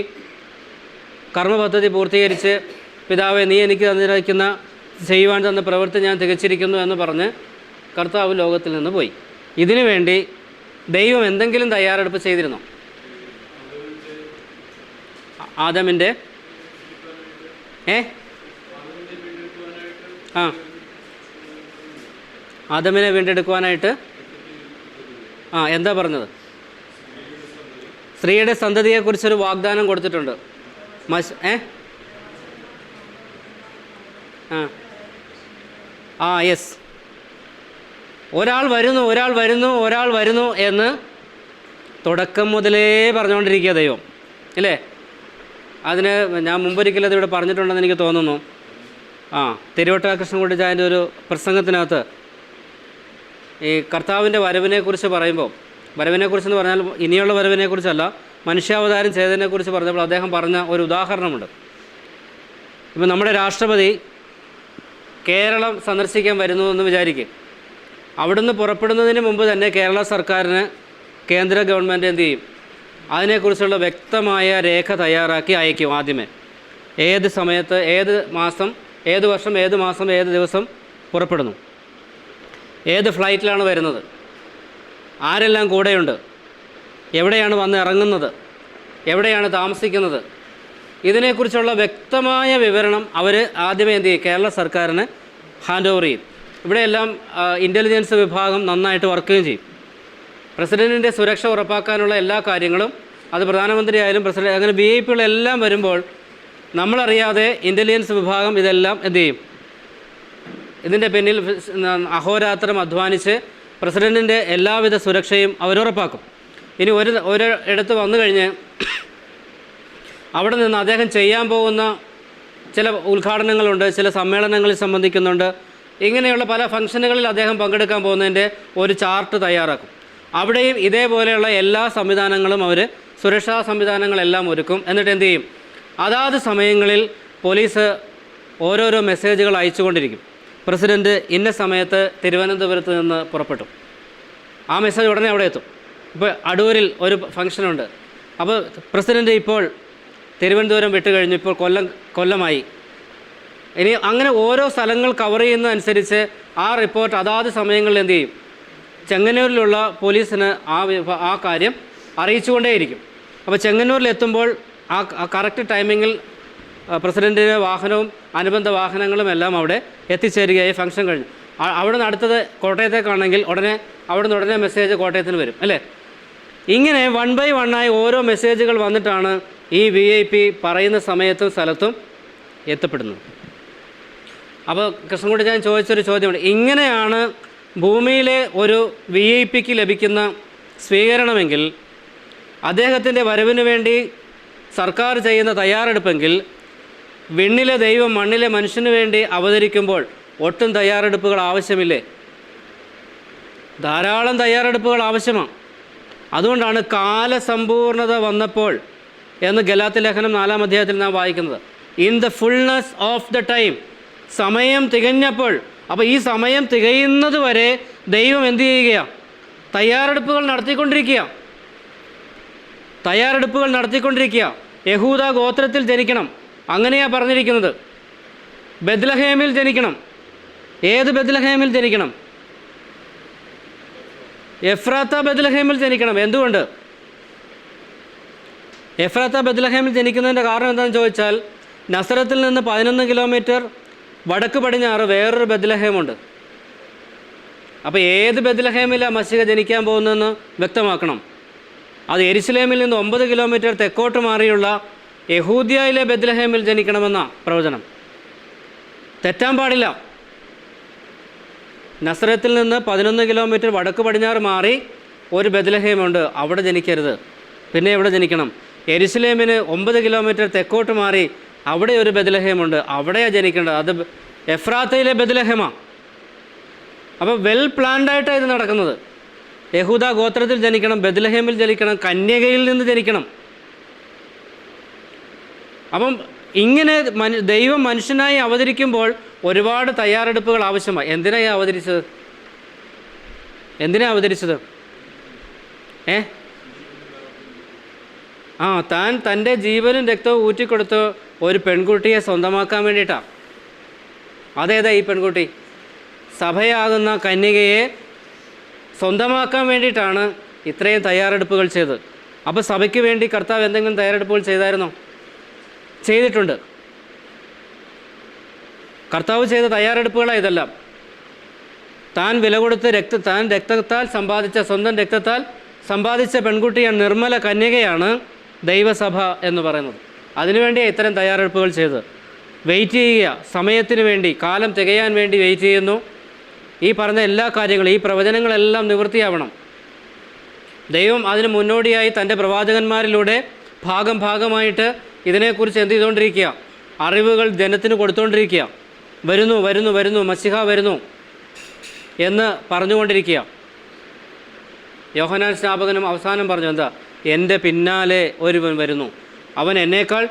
കർമ്മപദ്ധതി പൂർത്തീകരിച്ച് പിതാവേ നീ എനിക്ക് തന്നിരിക്കുന്ന ചെയ്യുവാൻ തന്ന പ്രവൃത്തി ഞാൻ തികച്ചിരിക്കുന്നു എന്ന് പറഞ്ഞ് കർത്താവ് ലോകത്തിൽ നിന്ന് പോയി. ഇതിനു വേണ്ടി ദൈവം എന്തെങ്കിലും തയ്യാറെടുപ്പ് ചെയ്തിരുന്നോ? ആദമിൻ്റെ ആദമിനെ വീണ്ടെടുക്കുവാനായിട്ട് എന്താ പറഞ്ഞത്? സ്ത്രീയുടെ സന്തതിയെക്കുറിച്ചൊരു വാഗ്ദാനം കൊടുത്തിട്ടുണ്ട്. യെസ്, ഒരാൾ വരുന്നു എന്ന് തുടക്കം മുതലേ പറഞ്ഞുകൊണ്ടിരിക്കുക ദൈവം, ഇല്ലേ? അതിന് ഞാൻ മുമ്പൊരിക്കലും അതിവിടെ പറഞ്ഞിട്ടുണ്ടെന്ന് എനിക്ക് തോന്നുന്നു. തിരുവട്ട കൃഷ്ണൻകുട്ടിച്ചായൻ്റെ ഒരു പ്രസംഗത്തിനകത്ത് ഈ കർത്താവിൻ്റെ വരവിനെക്കുറിച്ച് പറയുമ്പോൾ, വരവിനെക്കുറിച്ചെന്ന് പറഞ്ഞാൽ ഇനിയുള്ള വരവിനെക്കുറിച്ചല്ല, മനുഷ്യാവതാരം ചെയ്തതിനെക്കുറിച്ച് പറഞ്ഞപ്പോൾ അദ്ദേഹം പറഞ്ഞ ഒരു ഉദാഹരണമുണ്ട്. ഇപ്പം നമ്മുടെ രാഷ്ട്രപതി കേരളം സന്ദർശിക്കാൻ വരുന്നു എന്ന് വിചാരിക്കും. അവിടുന്ന് പുറപ്പെടുന്നതിന് മുമ്പ് തന്നെ കേരള സർക്കാരിന് കേന്ദ്ര ഗവൺമെൻറ് എന്ത് ചെയ്യും? അതിനെക്കുറിച്ചുള്ള വ്യക്തമായ രേഖ തയ്യാറാക്കി അയക്കും. ആദ്യമേ ഏത് സമയത്ത്, ഏത് മാസം, ഏത് വർഷം, ഏത് മാസം, ഏത് ദിവസം പുറപ്പെടുന്നു, ഏത് ഫ്ലൈറ്റിലാണ് വരുന്നത്, ആരെല്ലാം കൂടെയുണ്ട്, എവിടെയാണ് വന്ന് ഇറങ്ങുന്നത്, എവിടെയാണ് താമസിക്കുന്നത്, ഇതിനെക്കുറിച്ചുള്ള വ്യക്തമായ വിവരണം അവർ ആദ്യമേ എന്ത് ചെയ്യും? കേരള സർക്കാരിന് ഹാൻഡ് ഓവർ ചെയ്യും. ഇവിടെയെല്ലാം ഇൻ്റലിജൻസ് വിഭാഗം നന്നായിട്ട് വർക്കുകയും ചെയ്യും. പ്രസിഡൻറ്റിൻ്റെ സുരക്ഷ ഉറപ്പാക്കാനുള്ള എല്ലാ കാര്യങ്ങളും, അത് പ്രധാനമന്ത്രി ആയാലും പ്രസിഡന്റ്, അങ്ങനെ VIP എല്ലാം വരുമ്പോൾ നമ്മളറിയാതെ ഇൻ്റലിജൻസ് വിഭാഗം ഇതെല്ലാം എന്ത് ചെയ്യും? ഇതിൻ്റെ പിന്നിൽ അഹോരാത്രം അധ്വാനിച്ച് പ്രസിഡൻറ്റിൻ്റെ എല്ലാവിധ സുരക്ഷയും അവരുറപ്പാക്കും. ഇനി ഒരിടത്ത് വന്നു കഴിഞ്ഞ് അവിടെ നിന്ന് അദ്ദേഹം ചെയ്യാൻ പോകുന്ന ചില ഉദ്ഘാടനങ്ങളുണ്ട്, ചില സമ്മേളനങ്ങളിൽ സംബന്ധിക്കുന്നുണ്ട്, ഇങ്ങനെയുള്ള പല ഫംഗ്ഷനുകളിൽ അദ്ദേഹം പങ്കെടുക്കാൻ പോകുന്നതിൻ്റെ ഒരു ചാർട്ട് തയ്യാറാക്കും. അവിടെയും ഇതേപോലെയുള്ള എല്ലാ സംവിധാനങ്ങളും അവർ, സുരക്ഷാ സംവിധാനങ്ങളെല്ലാം ഒരുക്കും. എന്നിട്ട് എന്ത് ചെയ്യും? അതാത് സമയങ്ങളിൽ പോലീസ് ഓരോരോ മെസ്സേജുകൾ അയച്ചുകൊണ്ടിരിക്കും. പ്രസിഡൻറ്റ് ഇന്ന സമയത്ത് തിരുവനന്തപുരത്ത് നിന്ന് പുറപ്പെട്ടു, ആ മെസ്സേജ് ഉടനെ അവിടെ എത്തും. ഇപ്പോൾ അടൂരിൽ ഒരു ഫംഗ്ഷനുണ്ട്, അപ്പോൾ പ്രസിഡൻറ്റ് ഇപ്പോൾ തിരുവനന്തപുരം വിട്ട് കഴിഞ്ഞു, ഇപ്പോൾ കൊല്ലമായി. ഇനി അങ്ങനെ ഓരോ സ്ഥലങ്ങൾ കവർ ചെയ്യുന്നതനുസരിച്ച് ആ റിപ്പോർട്ട് അതാത് സമയങ്ങളിൽ എന്ത് ചെയ്യും? ചെങ്ങന്നൂരിലുള്ള പോലീസിന് ആ കാര്യം അറിയിച്ചുകൊണ്ടേയിരിക്കും. അപ്പോൾ ചെങ്ങന്നൂരിലെത്തുമ്പോൾ ആ കറക്റ്റ് ടൈമിങ്ങിൽ പ്രസിഡൻറ്റിൻ്റെ വാഹനവും അനുബന്ധ വാഹനങ്ങളും എല്ലാം അവിടെ എത്തിച്ചേരുകയായി. ഫംഗ്ഷൻ കഴിഞ്ഞു. അവിടെ നിന്ന് അടുത്തത് കോട്ടയത്തേക്കാണെങ്കിൽ ഉടനെ മെസ്സേജ് കോട്ടയത്തിന് വരും, അല്ലേ? ഇങ്ങനെ 1 by 1 ഓരോ മെസ്സേജുകൾ വന്നിട്ടാണ് ഈ VIP പറയുന്ന സമയത്തും സ്ഥലത്തും എത്തപ്പെടുന്നത്. അപ്പോൾ കൃഷ്ണൻകുട്ടിച്ചായൻ ചോദിച്ചൊരു ചോദ്യമുണ്ട്. ഇങ്ങനെയാണ് ഭൂമിയിലെ ഒരു VIP ലഭിക്കുന്ന സ്വീകരണമെങ്കിൽ, അദ്ദേഹത്തിൻ്റെ വരവിന് വേണ്ടി സർക്കാർ ചെയ്യുന്ന തയ്യാറെടുപ്പെങ്കിൽ, വിണ്ണിലെ ദൈവം മണ്ണിലെ മനുഷ്യന് വേണ്ടി അവതരിക്കുമ്പോൾ ഒട്ടും തയ്യാറെടുപ്പുകൾ ആവശ്യമില്ലേ? ധാരാളം തയ്യാറെടുപ്പുകൾ ആവശ്യമാണ്. അതുകൊണ്ടാണ് കാലസമ്പൂർണത വന്നപ്പോൾ എന്ന് ഗലാത്യ ലേഖനം 4-ാം അധ്യായത്തിൽ നാം വായിക്കുന്നത്. In the fullness of the time, സമയം തികഞ്ഞപ്പോൾ. അപ്പോൾ ഈ സമയം തികയുന്നത് വരെ ദൈവം എന്ത് ചെയ്യുകയാണ്? തയ്യാറെടുപ്പുകൾ നടത്തിക്കൊണ്ടിരിക്കുക. യഹൂദ ഗോത്രത്തിൽ ജനിക്കണം, അങ്ങനെയാണ് പറഞ്ഞിരിക്കുന്നത്. ബെത്ലഹേമിൽ ജനിക്കണം. ഏത് ബെത്ലഹേമിൽ ജനിക്കണം? എഫ്രാത്ത ബെത്ലഹേമിൽ ജനിക്കണം. എന്തുകൊണ്ട് എഫ്രാത്ത ബെത്ലഹേമിൽ ജനിക്കുന്നതിൻ്റെ കാരണം എന്താണെന്ന് ചോദിച്ചാൽ, നസറത്തിൽ നിന്ന് 11 കിലോമീറ്റർ വടക്ക് പടിഞ്ഞാറ് വേറൊരു ബെത്ലഹേമുണ്ട്. അപ്പോൾ ഏത് ബെത്ലഹേമിലാണ് മശിഹ ജനിക്കാൻ പോകുന്നതെന്ന് വ്യക്തമാക്കണം. അത് യെരുശലേമിൽ നിന്ന് 9 കിലോമീറ്റർ തെക്കോട്ട് മാറിയുള്ള യഹൂദ്യയിലെ ബെത്ലഹേമിൽ ജനിക്കണമെന്ന പ്രവചനം. തെറ്റാൻ പാടില്ല. നസറത്തിൽ നിന്ന് 11 കിലോമീറ്റർ വടക്ക് പടിഞ്ഞാറ് മാറി ഒരു ബെത്ലഹേമുണ്ട്, അവിടെ ജനിക്കരുത്. പിന്നെ എവിടെ ജനിക്കണം? യെരുശലേമിന് 9 കിലോമീറ്റർ തെക്കോട്ട് മാറി അവിടെ ഒരു ബെത്ലഹേമുണ്ട്, അവിടെയാണ് ജനിക്കേണ്ടത്. അത് എഫ്രാത്തയിലെ ബെത്ലഹേമാണ്. അപ്പോൾ വെൽ പ്ലാൻഡായിട്ടാണ് ഇത് നടക്കുന്നത്. യഹൂദ ഗോത്രത്തിൽ ജനിക്കണം, ബെത്ലഹേമിൽ ജനിക്കണം, കന്യകയിൽ നിന്ന് ജനിക്കണം. അപ്പം ഇങ്ങനെ ദൈവം മനുഷ്യനായി അവതരിക്കുമ്പോൾ ഒരുപാട് തയ്യാറെടുപ്പുകൾ ആവശ്യമായി. എന്തിനാണ് അവതരിച്ചത്? താൻ തൻ്റെ ജീവനും രക്തവും ഊറ്റിക്കൊടുത്ത് ഒരു പെൺകുട്ടിയെ സ്വന്തമാക്കാൻ വേണ്ടിയിട്ടാണ്. അതേതാ ഈ പെൺകുട്ടി? സഭയാകുന്ന കന്യകയെ സ്വന്തമാക്കാൻ വേണ്ടിയിട്ടാണ് ഇത്രയും തയ്യാറെടുപ്പുകൾ ചെയ്ത്. അപ്പോൾ സഭയ്ക്ക് വേണ്ടി കർത്താവ് എന്തെങ്കിലും തയ്യാറെടുപ്പുകൾ ചെയ്തായിരുന്നോ? ചെയ്തിട്ടുണ്ട്. കർത്താവ് ചെയ്ത തയ്യാറെടുപ്പുകളാണ് ഇതെല്ലാം. താൻ വില കൊടുത്ത് താൻ രക്തത്താൽ സമ്പാദിച്ച, സ്വന്തം രക്തത്താൽ സമ്പാദിച്ച പെൺകുട്ടിയാണ്, നിർമ്മല കന്യകയാണ് ദൈവസഭ എന്ന് പറയുന്നത്. അതിനുവേണ്ടിയാണ് ഇത്തരം തയ്യാറെടുപ്പുകൾ ചെയ്തത്. വെയിറ്റ് ചെയ്യുക, സമയത്തിന് വേണ്ടി, കാലം തികയാൻ വേണ്ടി വെയിറ്റ് ചെയ്യുന്നു. ഈ പറഞ്ഞ എല്ലാ കാര്യങ്ങളും, ഈ പ്രവചനങ്ങളെല്ലാം നിവൃത്തിയാവണം. ദൈവം അതിന് മുന്നോടിയായി തൻ്റെ പ്രവാചകന്മാരിലൂടെ ഭാഗമായിട്ട് ഇതിനെക്കുറിച്ച് എന്ത് ചെയ്തുകൊണ്ടിരിക്കുക? അറിവുകൾ ജനത്തിന് കൊടുത്തുകൊണ്ടിരിക്കുക. വരുന്നു വരുന്നു വരുന്നു മശിഹ വരുന്നു എന്ന് പറഞ്ഞുകൊണ്ടിരിക്കുക. യോഹന്നാൻ സ്നാപകനും അവസാനം പറഞ്ഞു എന്താ? എൻ്റെ പിന്നാലെ ഒരുവൻ വരുന്നു, അവൻ എന്നേക്കാൾ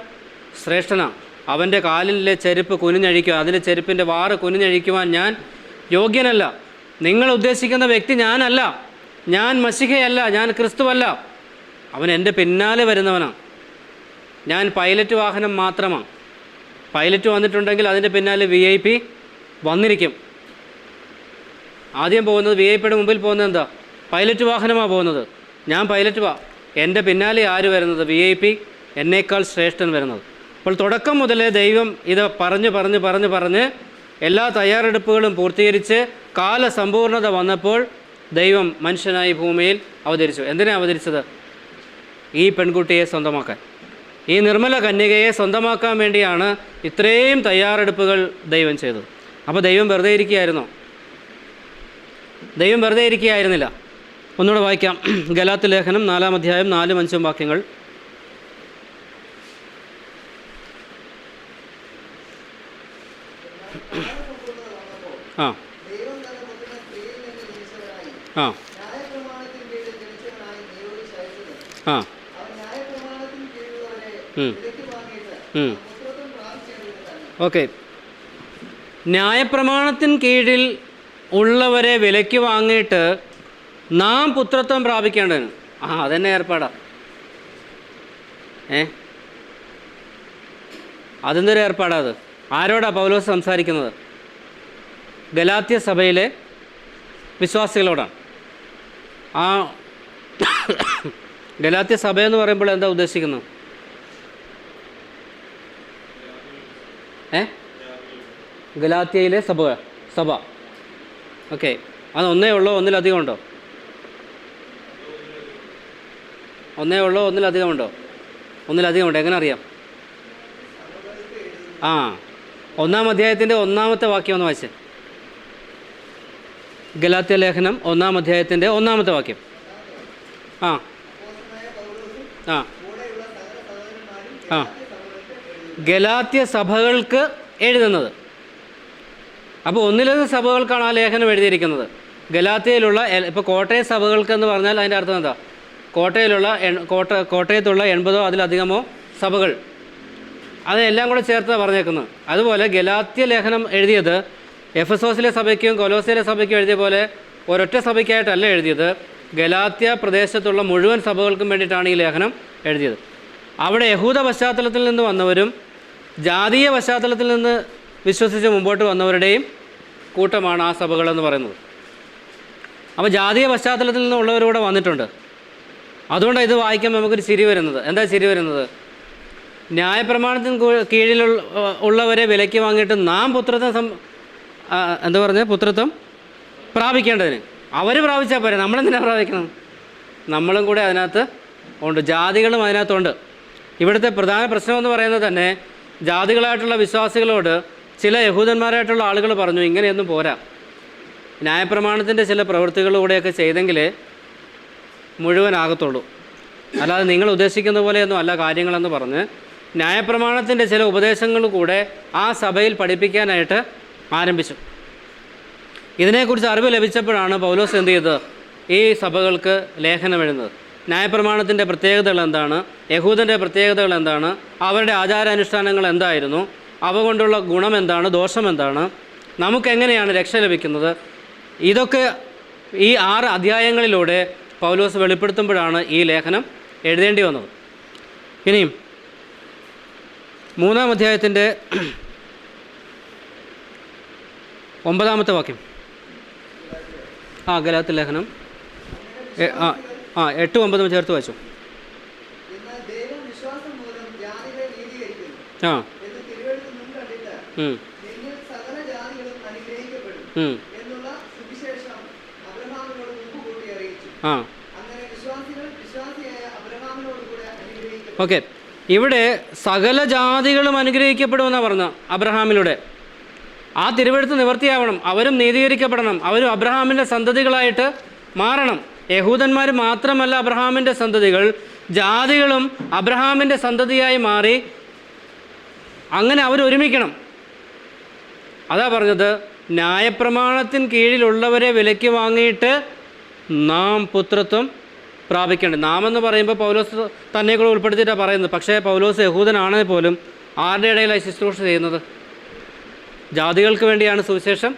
ശ്രേഷ്ഠനാണ്, അവൻ്റെ കാലിലെ ചെരുപ്പ് കുനിഞ്ഞഴിക്കുക, അതിൻ്റെ ചെരുപ്പിൻ്റെ വാറ് കുനിഞ്ഞഴിക്കുവാൻ ഞാൻ യോഗ്യനല്ല. നിങ്ങൾ ഉദ്ദേശിക്കുന്ന വ്യക്തി ഞാനല്ല, ഞാൻ മശിഹയല്ല, ഞാൻ ക്രിസ്തുവല്ല. അവൻ എൻ്റെ പിന്നാലെ വരുന്നവനാണ്. ഞാൻ പൈലറ്റ് വാഹനം മാത്രമാണ്. പൈലറ്റ് വന്നിട്ടുണ്ടെങ്കിൽ അതിൻ്റെ പിന്നാലെ VIP വന്നിരിക്കും. ആദ്യം പോകുന്നത് VIP മുമ്പിൽ പോകുന്നത് എന്താ? പൈലറ്റ് വാഹനമാണ് പോകുന്നത്. ഞാൻ പൈലറ്റ് എൻ്റെ പിന്നാലെ ആര് വരുന്നത്? VIP, എന്നേക്കാൾ ശ്രേഷ്ഠൻ വരുന്നത്. അപ്പോൾ തുടക്കം മുതലേ ദൈവം ഇത് പറഞ്ഞ് എല്ലാ തയ്യാറെടുപ്പുകളും പൂർത്തീകരിച്ച് കാലസമ്പൂർണത വന്നപ്പോൾ ദൈവം മനുഷ്യനായി ഭൂമിയിൽ അവതരിച്ചു. എന്തിനാണ് അവതരിച്ചത്? ഈ പെൺകുട്ടിയെ സ്വന്തമാക്കാൻ, ഈ നിർമ്മല കന്യകയെ സ്വന്തമാക്കാൻ വേണ്ടിയാണ് ഇത്രയും തയ്യാറെടുപ്പുകൾ ദൈവം ചെയ്തത്. അപ്പോൾ ദൈവം വെറുതെ ഇരിക്കുകയായിരുന്നോ? ദൈവം വെറുതെ ഇരിക്കുകയായിരുന്നില്ല. ഒന്നുകൂടെ വായിക്കാം. ഗലാത്യ ലേഖനം 4-ാം അധ്യായം 4-5 വാക്യങ്ങൾ. ആ ആ ആ ഓക്കെ. ന്യായപ്രമാണത്തിന് കീഴിൽ ഉള്ളവരെ വിലയ്ക്ക് വാങ്ങിയിട്ട് നാം പുത്രത്വം പ്രാപിക്കേണ്ടതിന്. അതെന്നെ ഏർപ്പാടാണ്. അതെന്തൊരു ഏർപ്പാടാണ് അത്? ആരോടാ പൗലോസ് സംസാരിക്കുന്നത്? ഗലാത്യ സഭയിലെ വിശ്വാസികളോടാണ്. ആ ഗലാത്യ സഭ എന്ന് പറയുമ്പോൾ എന്താ ഉദ്ദേശിക്കുന്നത്? ഗലാത്യയിലെ സഭ. ഓക്കെ. അത് ഒന്നേ ഉള്ളോ ഒന്നിലധികം ഉണ്ടോ? ഒന്നേ ഉള്ളോ ഒന്നിലധികം ഉണ്ടോ? ഒന്നിലധികം ഉണ്ട്. എങ്ങനെ അറിയാം? 1-ാം അധ്യായത്തിൻ്റെ 1-ാമത്തെ വാക്യം ഒന്ന് വായിച്ചേ. ഗലാത്യ ലേഖനം 1-ാം അധ്യായത്തിൻ്റെ 1-ാമത്തെ വാക്യം. ആ ആ ആ ഗലാത്യ സഭകൾക്ക് എഴുതുന്നത്. അപ്പോൾ ഒന്നിലധികം സഭകൾക്കാണ് ആ ലേഖനം എഴുതിയിരിക്കുന്നത്. ഗലാത്യയിലുള്ള ഇപ്പോൾ കോട്ടയ സഭകൾക്കെന്ന് പറഞ്ഞാൽ അതിൻ്റെ അർത്ഥം എന്താ? കോട്ടയത്തുള്ള 80-ഓ അതിലധികമോ സഭകൾ, അതെല്ലാം കൂടെ ചേർത്താണ് പറഞ്ഞേക്കുന്നത്. അതുപോലെ ഗലാത്യ ലേഖനം എഴുതിയത് എഫെസോസിലെ സഭയ്ക്കും കൊലോസിലെ സഭയ്ക്കും എഴുതിയ പോലെ ഒരൊറ്റ സഭയ്ക്കായിട്ടല്ല എഴുതിയത്. ഗലാത്യ പ്രദേശത്തുള്ള മുഴുവൻ സഭകൾക്കും വേണ്ടിയിട്ടാണ് ഈ ലേഖനം എഴുതിയത്. അവിടെ യഹൂദ പശ്ചാത്തലത്തിൽ നിന്ന് വന്നവരും ജാതീയ പശ്ചാത്തലത്തിൽ നിന്ന് വിശ്വസിച്ച് മുമ്പോട്ട് വന്നവരുടെയും കൂട്ടമാണ് ആ സഭകളെന്ന് പറയുന്നത്. അപ്പോൾ ജാതീയ പശ്ചാത്തലത്തിൽ നിന്നുള്ളവരൂടെ വന്നിട്ടുണ്ട്. അതുകൊണ്ടാണ് ഇത് വായിക്കുമ്പോൾ നമുക്കൊരു ചിരി വരുന്നത്. എന്താ ചിരി വരുന്നത്? ന്യായപ്രമാണത്തിന് കീഴിലുള്ളവരെ വിലയ്ക്ക് വാങ്ങിയിട്ട് നാം പുത്രത്വം പുത്രത്വം പ്രാപിക്കേണ്ടതിന്. അവർ പ്രാപിച്ചാൽ പോരെ, നമ്മളെന്തിനാണ് പ്രാപിക്കണം? നമ്മളും കൂടെ അതിനകത്ത് ഉണ്ട്, ജാതികളും അതിനകത്തുണ്ട്. ഇവിടുത്തെ പ്രധാന പ്രശ്നമെന്ന് പറയുന്നത് തന്നെ ജാതികളായിട്ടുള്ള വിശ്വാസികളോട് ചില യഹൂദന്മാരായിട്ടുള്ള ആളുകൾ പറഞ്ഞു, ഇങ്ങനെയൊന്നും പോരാ, ന്യായപ്രമാണത്തിൻ്റെ ചില പ്രവൃത്തികളിലൂടെയൊക്കെ ചെയ്തെങ്കിലേ മുഴുവനാകത്തുള്ളൂ, അല്ലാതെ നിങ്ങൾ ഉദ്ദേശിക്കുന്ന പോലെയൊന്നും അല്ല കാര്യങ്ങളെന്ന് പറഞ്ഞ് ന്യായപ്രമാണത്തിൻ്റെ ചില ഉപദേശങ്ങൾ കൂടെ ആ സഭയിൽ പഠിപ്പിക്കാനായിട്ട് ആരംഭിച്ചു. ഇതിനെക്കുറിച്ച് അറിവ് ലഭിച്ചപ്പോഴാണ് പൗലോസ് എന്ത് ചെയ്തത്? ഈ സഭകൾക്ക് ലേഖനം എഴുതുന്നത്. ന്യായപ്രമാണത്തിൻ്റെ പ്രത്യേകതകൾ എന്താണ്, യഹൂദൻ്റെ പ്രത്യേകതകൾ എന്താണ്, അവരുടെ ആചാരാനുഷ്ഠാനങ്ങൾ എന്തായിരുന്നു, അവ കൊണ്ടുള്ള ഗുണം എന്താണ്, ദോഷം എന്താണ്, നമുക്കെങ്ങനെയാണ് രക്ഷ ലഭിക്കുന്നത്, ഇതൊക്കെ ഈ 6 അധ്യായങ്ങളിലൂടെ പൗലോസ് വെളിപ്പെടുത്തുമ്പോഴാണ് ഈ ലേഖനം എഴുതേണ്ടി വന്നത്. ഇനിയും 3-ാം അധ്യായത്തിൻ്റെ 9-ാമത്തെ വാക്യം. ഗലാത്യ ലേഖനം 8-9 ചേർത്ത് വായിച്ചു. ആ ആ ഓക്കെ. ഇവിടെ സകല ജാതികളും അനുഗ്രഹിക്കപ്പെടുമെന്നാണ് പറഞ്ഞ അബ്രഹാമിലൂടെ. ആ തിരുവെഴുത്ത് നിവർത്തിയാവണം. അവരും നീതീകരിക്കപ്പെടണം. അവരും അബ്രഹാമിൻ്റെ സന്തതികളായിട്ട് മാറണം. യഹൂദന്മാർ മാത്രമല്ല അബ്രഹാമിൻ്റെ സന്തതികൾ, ജാതികളും അബ്രഹാമിൻ്റെ സന്തതിയായി മാറി അങ്ങനെ അവരൊരുമിക്കണം. അതാ പറഞ്ഞത്, ന്യായപ്രമാണത്തിന് കീഴിലുള്ളവരെ വിലയ്ക്ക് വാങ്ങിയിട്ട് നാം പുത്രത്വം പ്രാപിക്കേണ്ടത്. നാം എന്ന് പറയുമ്പോൾ പൗലോസ് തന്നെ കൂടെ ഉൾപ്പെടുത്തിയിട്ടാണ് പറയുന്നത്. പക്ഷേ പൗലോസ് യഹൂദനാണെങ്കിൽ പോലും ആരുടെ ഇടയിലായി ശുശ്രൂഷ ചെയ്യുന്നത്? ജാതികൾക്ക് വേണ്ടിയാണ് സുവിശേഷം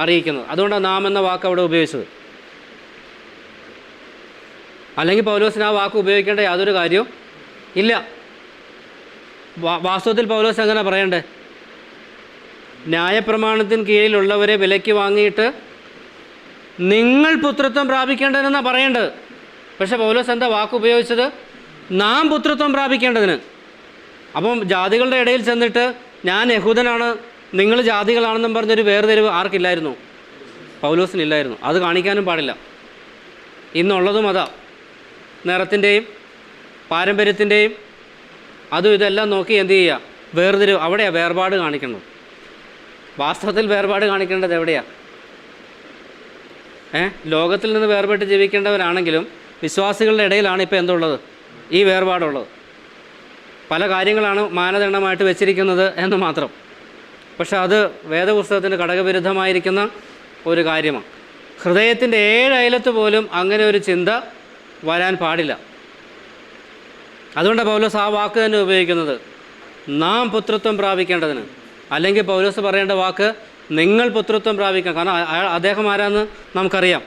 അറിയിക്കുന്നത്. അതുകൊണ്ടാണ് നാം എന്ന വാക്ക് അവിടെ ഉപയോഗിച്ചത്. അല്ലെങ്കിൽ പൗലോസിന് ആ വാക്ക് ഉപയോഗിക്കേണ്ട യാതൊരു കാര്യവും ഇല്ല. വാസ്തവത്തിൽ പൗലോസ് എങ്ങനെ പറയണ്ടേ? ന്യായപ്രമാണത്തിന് കീഴിലുള്ളവരെ വിലയ്ക്ക് വാങ്ങിയിട്ട് നിങ്ങൾ പുത്രത്വം പ്രാപിക്കേണ്ടതെന്നാണ് പറയേണ്ടത്. പക്ഷേ പൗലോസ് എന്താ വാക്ക് ഉപയോഗിച്ചത്? നാം പുത്രത്വം പ്രാപിക്കേണ്ടതിന്. അപ്പം ജാതികളുടെ ഇടയിൽ ചെന്നിട്ട് ഞാൻ യഹൂദനാണ്, നിങ്ങൾ ജാതികളാണെന്നും പറഞ്ഞൊരു വേർതിരിവ് ആർക്കില്ലായിരുന്നു? പൗലോസിനില്ലായിരുന്നു. അത് കാണിക്കാനും പാടില്ല. ഇന്നുള്ളതും അതാ, നിറത്തിൻ്റെയും പാരമ്പര്യത്തിൻ്റെയും അതും ഇതെല്ലാം നോക്കി എന്ത് ചെയ്യുക? വേർതിരിവ്. അവിടെയാണ് വേർപാട് കാണിക്കുന്നത്. വാസ്തവത്തിൽ വേർപാട് കാണിക്കേണ്ടത് എവിടെയാണ്? ലോകത്തിൽ നിന്ന് വേർപെട്ട് ജീവിക്കേണ്ടവരാണെങ്കിലും വിശ്വാസികളുടെ ഇടയിലാണ് ഇപ്പോൾ എന്തുള്ളത്? ഈ വേർപാടുള്ളത്. പല കാര്യങ്ങളാണ് മാനദണ്ഡമായിട്ട് വെച്ചിരിക്കുന്നത് എന്ന് മാത്രം. പക്ഷെ അത് വേദപുസ്തകത്തിന് ഘടകവിരുദ്ധമായിരിക്കുന്ന ഒരു കാര്യമാണ്. ഹൃദയത്തിൻ്റെ 7 അയലത്ത് പോലും അങ്ങനെ ഒരു ചിന്ത വരാൻ പാടില്ല. അതുകൊണ്ട് പൗലോസ് ആ വാക്ക് തന്നെ ഉപയോഗിക്കുന്നത്, നാം പുത്രത്വം പ്രാപിക്കേണ്ടതിന്. അല്ലെങ്കിൽ പൗലോസ് പറയേണ്ട വാക്ക് നിങ്ങൾ പുത്രത്വം പ്രാപിക്കണം. കാരണം അദ്ദേഹം ആരാന്ന് നമുക്കറിയാം.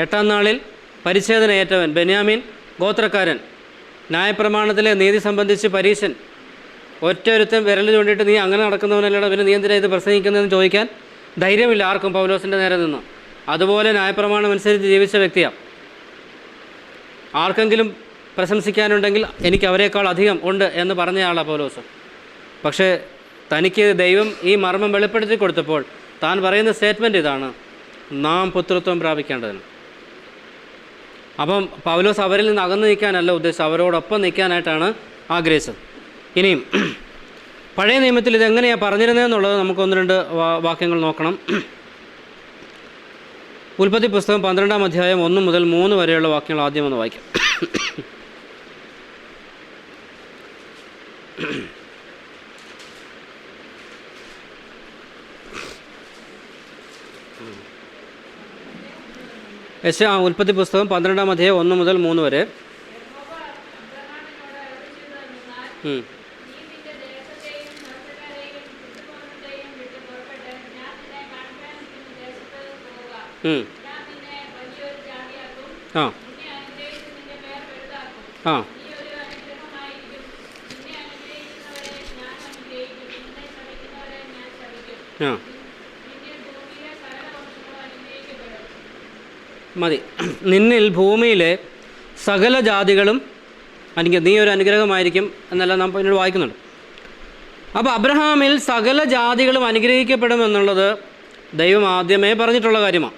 8-ാം നാളിൽ പരിച്ഛേദന ഏറ്റവൻ, ബെന്യാമീൻ ഗോത്രക്കാരൻ, ന്യായപ്രമാണത്തിലെ നീതി സംബന്ധിച്ച് പരീശൻ. ഒറ്റൊരുത്തൻ വിരൽ ചൂണ്ടിയിട്ട് നീ അങ്ങനെ നടക്കുന്നവനല്ലട, പിന്നെ നീ എന്തിനാണ് ഇത് പ്രസംഗിക്കുന്നതെന്ന് ചോദിക്കാൻ ധൈര്യമില്ല ആർക്കും പൗലോസിൻ്റെ നേരെ നിന്ന്. അതുപോലെ ന്യായപ്രമാണം അനുസരിച്ച് ജീവിച്ച വ്യക്തിയാണ്. ആർക്കെങ്കിലും പ്രശംസിക്കാനുണ്ടെങ്കിൽ എനിക്ക് അവരെക്കാൾ അധികം ഉണ്ട് എന്ന് പറഞ്ഞ ആളാണ് പൗലോസ്. പക്ഷേ തനിക്ക് ദൈവം ഈ മർമ്മം വെളിപ്പെടുത്തി കൊടുത്തപ്പോൾ താൻ പറയുന്ന സ്റ്റേറ്റ്മെൻറ്റ് ഇതാണ്, നാം പുത്രത്വം പ്രാപിക്കേണ്ടതിന്. അപ്പം പൗലോസ് അവരിൽ നിന്ന് അകന്നു നിൽക്കാനല്ല ഉദ്ദേശിച്ചത്, അവരോടൊപ്പം നിൽക്കാനായിട്ടാണ് ആഗ്രഹിച്ചത്. ഇനിയും പഴയ നിയമത്തിൽ ഇതെങ്ങനെയാണ് പറഞ്ഞിരുന്നതെന്നുള്ളത് നമുക്ക് 1-2 വാക്യങ്ങൾ നോക്കണം. ഉൽപ്പത്തി പുസ്തകം 12-ാം അധ്യായം 1 മുതൽ 3 വരെയുള്ള വാക്യങ്ങൾ ആദ്യം ഒന്ന് വായിക്കാം. ഉൽപ്പത്തി പുസ്തകം 12-ാം അധ്യായം 1 മുതൽ 3 വരെ. ആ ആ ആ മതി. നിന്നിൽ ഭൂമിയിലെ സകല ജാതികളും നീ ഒരു അനുഗ്രഹമായിരിക്കും എന്നെല്ലാം നാം പിന്നീട് വായിക്കുന്നുണ്ട്. അപ്പോൾ അബ്രഹാമിൽ സകല ജാതികളും അനുഗ്രഹിക്കപ്പെടുമെന്നുള്ളത് ദൈവം ആദ്യമേ പറഞ്ഞിട്ടുള്ള കാര്യമാണ്.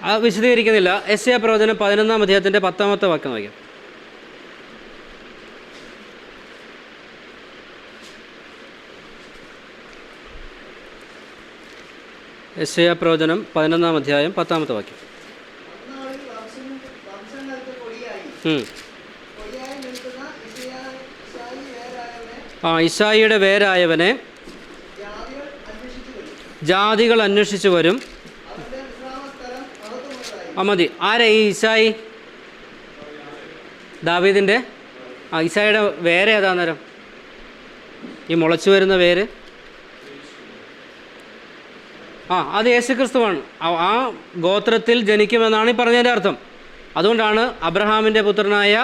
അത് വിശദീകരിക്കുന്നില്ല. യെശയ്യാ പ്രവചനം 11-ാം അധ്യായത്തിൻ്റെ 10-ാമത്തെ വാക്യം വായിക്കാം. യെശയ്യാ പ്രവചനം 11-ാം അധ്യായം 10-ാമത്തെ വാക്യം. ഇശായിയുടെ വേരായവനെ ജാതികൾ അന്വേഷിച്ചു വരും. മതി. ആരാ ഈ ഇശായി? ദാവീദിൻ്റെ. ഇശായിയുടെ വേര് ഏതാ നേരം? ഈ മുളച്ചു വരുന്ന വേര് അത് യേശുക്രിസ്തുവാണ്. ആ ഗോത്രത്തിൽ ജനിക്കുമെന്നാണ് ഈ പറഞ്ഞതിൻ്റെ അർത്ഥം. അതുകൊണ്ടാണ് അബ്രഹാമിൻ്റെ പുത്രനായ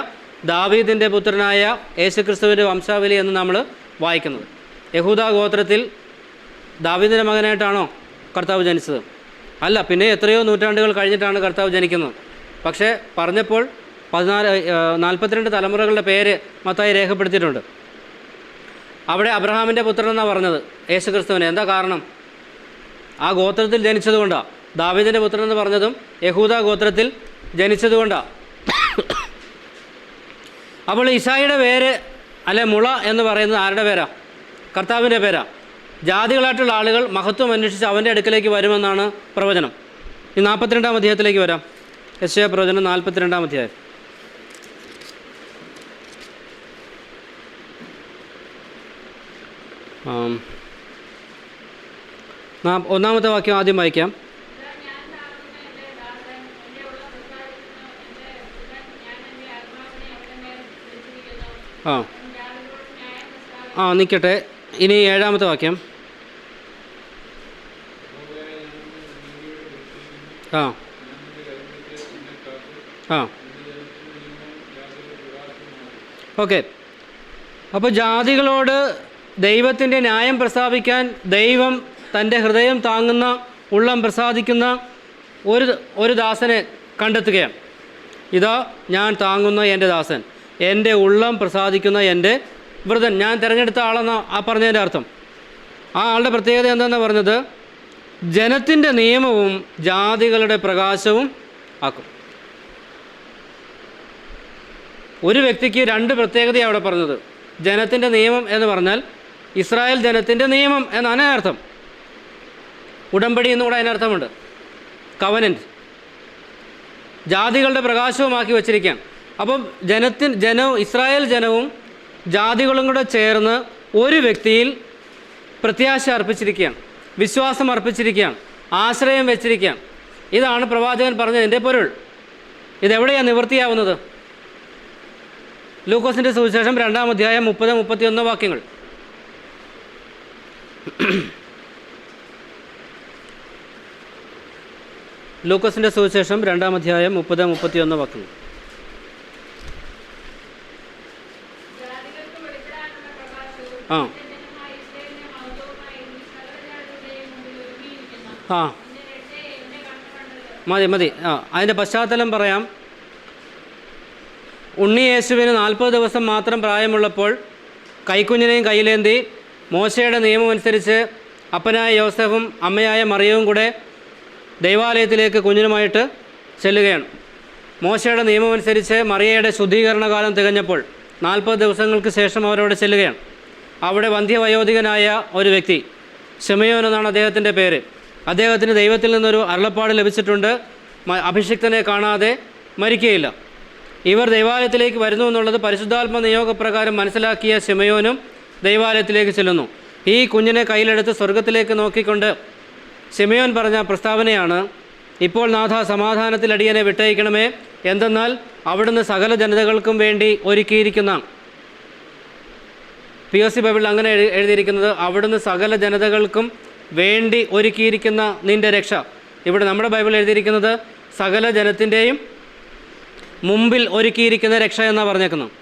ദാവീദിൻ്റെ പുത്രനായ യേശുക്രിസ്തുവിൻ്റെ വംശാവലി എന്ന് നമ്മൾ വായിക്കുന്നത്. യഹൂദ ഗോത്രത്തിൽ ദാവീദിൻ്റെ മകനായിട്ടാണോ കർത്താവ് ജനിച്ചത്? അല്ല, പിന്നെ എത്രയോ നൂറ്റാണ്ടുകൾ കഴിഞ്ഞിട്ടാണ് കർത്താവ് ജനിക്കുന്നത്. പക്ഷേ പറഞ്ഞപ്പോൾ 42 തലമുറകളുടെ പേര് മത്തായി രേഖപ്പെടുത്തിയിട്ടുണ്ട്. അവിടെ അബ്രഹാമിൻ്റെ പുത്രൻ എന്നാണ് പറഞ്ഞത് യേശുക്രിസ്തുവിനെ. എന്താ കാരണം? ആ ഗോത്രത്തിൽ ജനിച്ചതുകൊണ്ടാണ്. ദാവീദിൻ്റെ പുത്രൻ എന്ന് പറഞ്ഞതും യഹൂദ ഗോത്രത്തിൽ ജനിച്ചതുകൊണ്ടാണ്. അപ്പോൾ ഈശായിയുടെ പേര് അല്ലെ മുള എന്ന് പറയുന്നത് ആരുടെ പേരാ? കർത്താവിൻ്റെ പേരാ. ജാതികളായിട്ടുള്ള ആളുകൾ മഹത്വം അന്വേഷിച്ച് അവൻ്റെ അടുക്കലേക്ക് വരുമെന്നാണ് പ്രവചനം. ഈ 42-ാം അധ്യായത്തിലേക്ക് വരാം. യെശയ്യാ പ്രവചനം 42-ാം അധ്യായം. ഒന്നാമത്തെ വാക്യം ആദ്യം വായിക്കാം. നിൽക്കട്ടെ. ഇനി 7-ാമത്തെ വാക്യം. ഓക്കെ. അപ്പോൾ ജാതികളോട് ദൈവത്തിൻ്റെ ന്യായം പ്രസ്താവിക്കാൻ ദൈവം തൻ്റെ ഹൃദയം താങ്ങുന്ന, ഉള്ളം പ്രസാദിക്കുന്ന ഒരു ദാസനെ കണ്ടെത്തുകയാണ്. ഇതാ ഞാൻ താങ്ങുന്ന എൻ്റെ ദാസൻ, എൻ്റെ ഉള്ളം പ്രസാദിക്കുന്ന എൻ്റെ വൃതൻ. ഞാൻ തിരഞ്ഞെടുത്ത ആളെന്ന പറഞ്ഞതിൻ്റെ അർത്ഥം. ആ ആളുടെ പ്രത്യേകത എന്താണെന്ന് പറഞ്ഞത്? ജനത്തിൻ്റെ നിയമവും ജാതികളുടെ പ്രകാശവും ആക്കും. ഒരു വ്യക്തിക്ക് 2 പ്രത്യേകതയാണ് അവിടെ പറഞ്ഞത്. ജനത്തിൻ്റെ നിയമം എന്ന് പറഞ്ഞാൽ ഇസ്രായേൽ ജനത്തിൻ്റെ നിയമം എന്നാണ് അർത്ഥം. ഉടമ്പടി എന്നും കൂടെ അതിനർത്ഥമുണ്ട്. കവനൻറ്റ്. ജാതികളുടെ പ്രകാശവുമാക്കി വച്ചിരിക്കുകയാണ്. അപ്പം ഇസ്രായേൽ ജനവും ജാതികളും കൂടെ ചേർന്ന് ഒരു വ്യക്തിയിൽ പ്രത്യാശ അർപ്പിച്ചിരിക്കുകയാണ്, വിശ്വാസം അർപ്പിച്ചിരിക്കുകയാണ്, ആശ്രയം വെച്ചിരിക്കുകയാണ്. ഇതാണ് പ്രവാചകൻ പറഞ്ഞതിൻ്റെ പൊരുൾ. ഇതെവിടെയാണ് നിവൃത്തിയാവുന്നത്? ലൂക്കോസിൻ്റെ സുവിശേഷം 2-ാം അധ്യായം 30-31 വാക്യങ്ങൾ. ലൂക്കോസിൻ്റെ സുവിശേഷം 2-ാം അധ്യായം 30-31 വാക്യങ്ങൾ. മതി. അതിൻ്റെ പശ്ചാത്തലം പറയാം. ഉണ്ണി യേശുവിന് 40 ദിവസം മാത്രം പ്രായമുള്ളപ്പോൾ കൈക്കുഞ്ഞിനെയും കയ്യിലേന്തി മോശയുടെ നിയമമനുസരിച്ച് അപ്പനായ യോസഫും അമ്മയായ മറിയവും കൂടെ ദൈവാലയത്തിലേക്ക് കുഞ്ഞിനുമായിട്ട് ചെല്ലുകയാണ്. മോശയുടെ നിയമമനുസരിച്ച് മറിയയുടെ ശുദ്ധീകരണ കാലം തികഞ്ഞപ്പോൾ 40 ദിവസങ്ങൾക്ക് ശേഷം അവരവിടെ ചെല്ലുകയാണ്. അവിടെ വന്ധ്യവയോധികനായ ഒരു വ്യക്തി, ശിമയോൻ എന്നാണ് അദ്ദേഹത്തിൻ്റെ പേര്. അദ്ദേഹത്തിന് ദൈവത്തിൽ നിന്നൊരു അരുളപ്പാട് ലഭിച്ചിട്ടുണ്ട്, അഭിഷിക്തനെ കാണാതെ മരിക്കുകയില്ല. ഇവർ ദൈവാലയത്തിലേക്ക് വരുന്നു എന്നുള്ളത് പരിശുദ്ധാത്മ നിയോഗപ്രകാരം മനസ്സിലാക്കിയ ശിമയോനും ദൈവാലയത്തിലേക്ക് ചെല്ലുന്നു. ഈ കുഞ്ഞിനെ കയ്യിലെടുത്ത് സ്വർഗത്തിലേക്ക് നോക്കിക്കൊണ്ട് ശിമയോൻ പറഞ്ഞ പ്രസ്താവനയാണ്, ഇപ്പോൾ നാഥ സമാധാനത്തിൽ അടിയനെ വിട്ടയക്കണമേ, എന്തെന്നാൽ അവിടുന്ന് സകല ജനതകൾക്കും വേണ്ടി ഒരുക്കിയിരിക്കുന്ന, POC ബൈബിളിൽ അങ്ങനെ എഴുതിയിരിക്കുന്നത്, അവിടുന്ന് സകല ജനതകൾക്കും വേണ്ടി ഒരുക്കിയിരിക്കുന്ന നിൻ്റെ രക്ഷ. ഇവിടെ നമ്മുടെ ബൈബിളിൽ എഴുതിയിരിക്കുന്നത് സകല ജനത്തിൻ്റെയും മുമ്പിൽ ഒരുക്കിയിരിക്കുന്ന രക്ഷ എന്നാണ് പറഞ്ഞേക്കുന്നത്.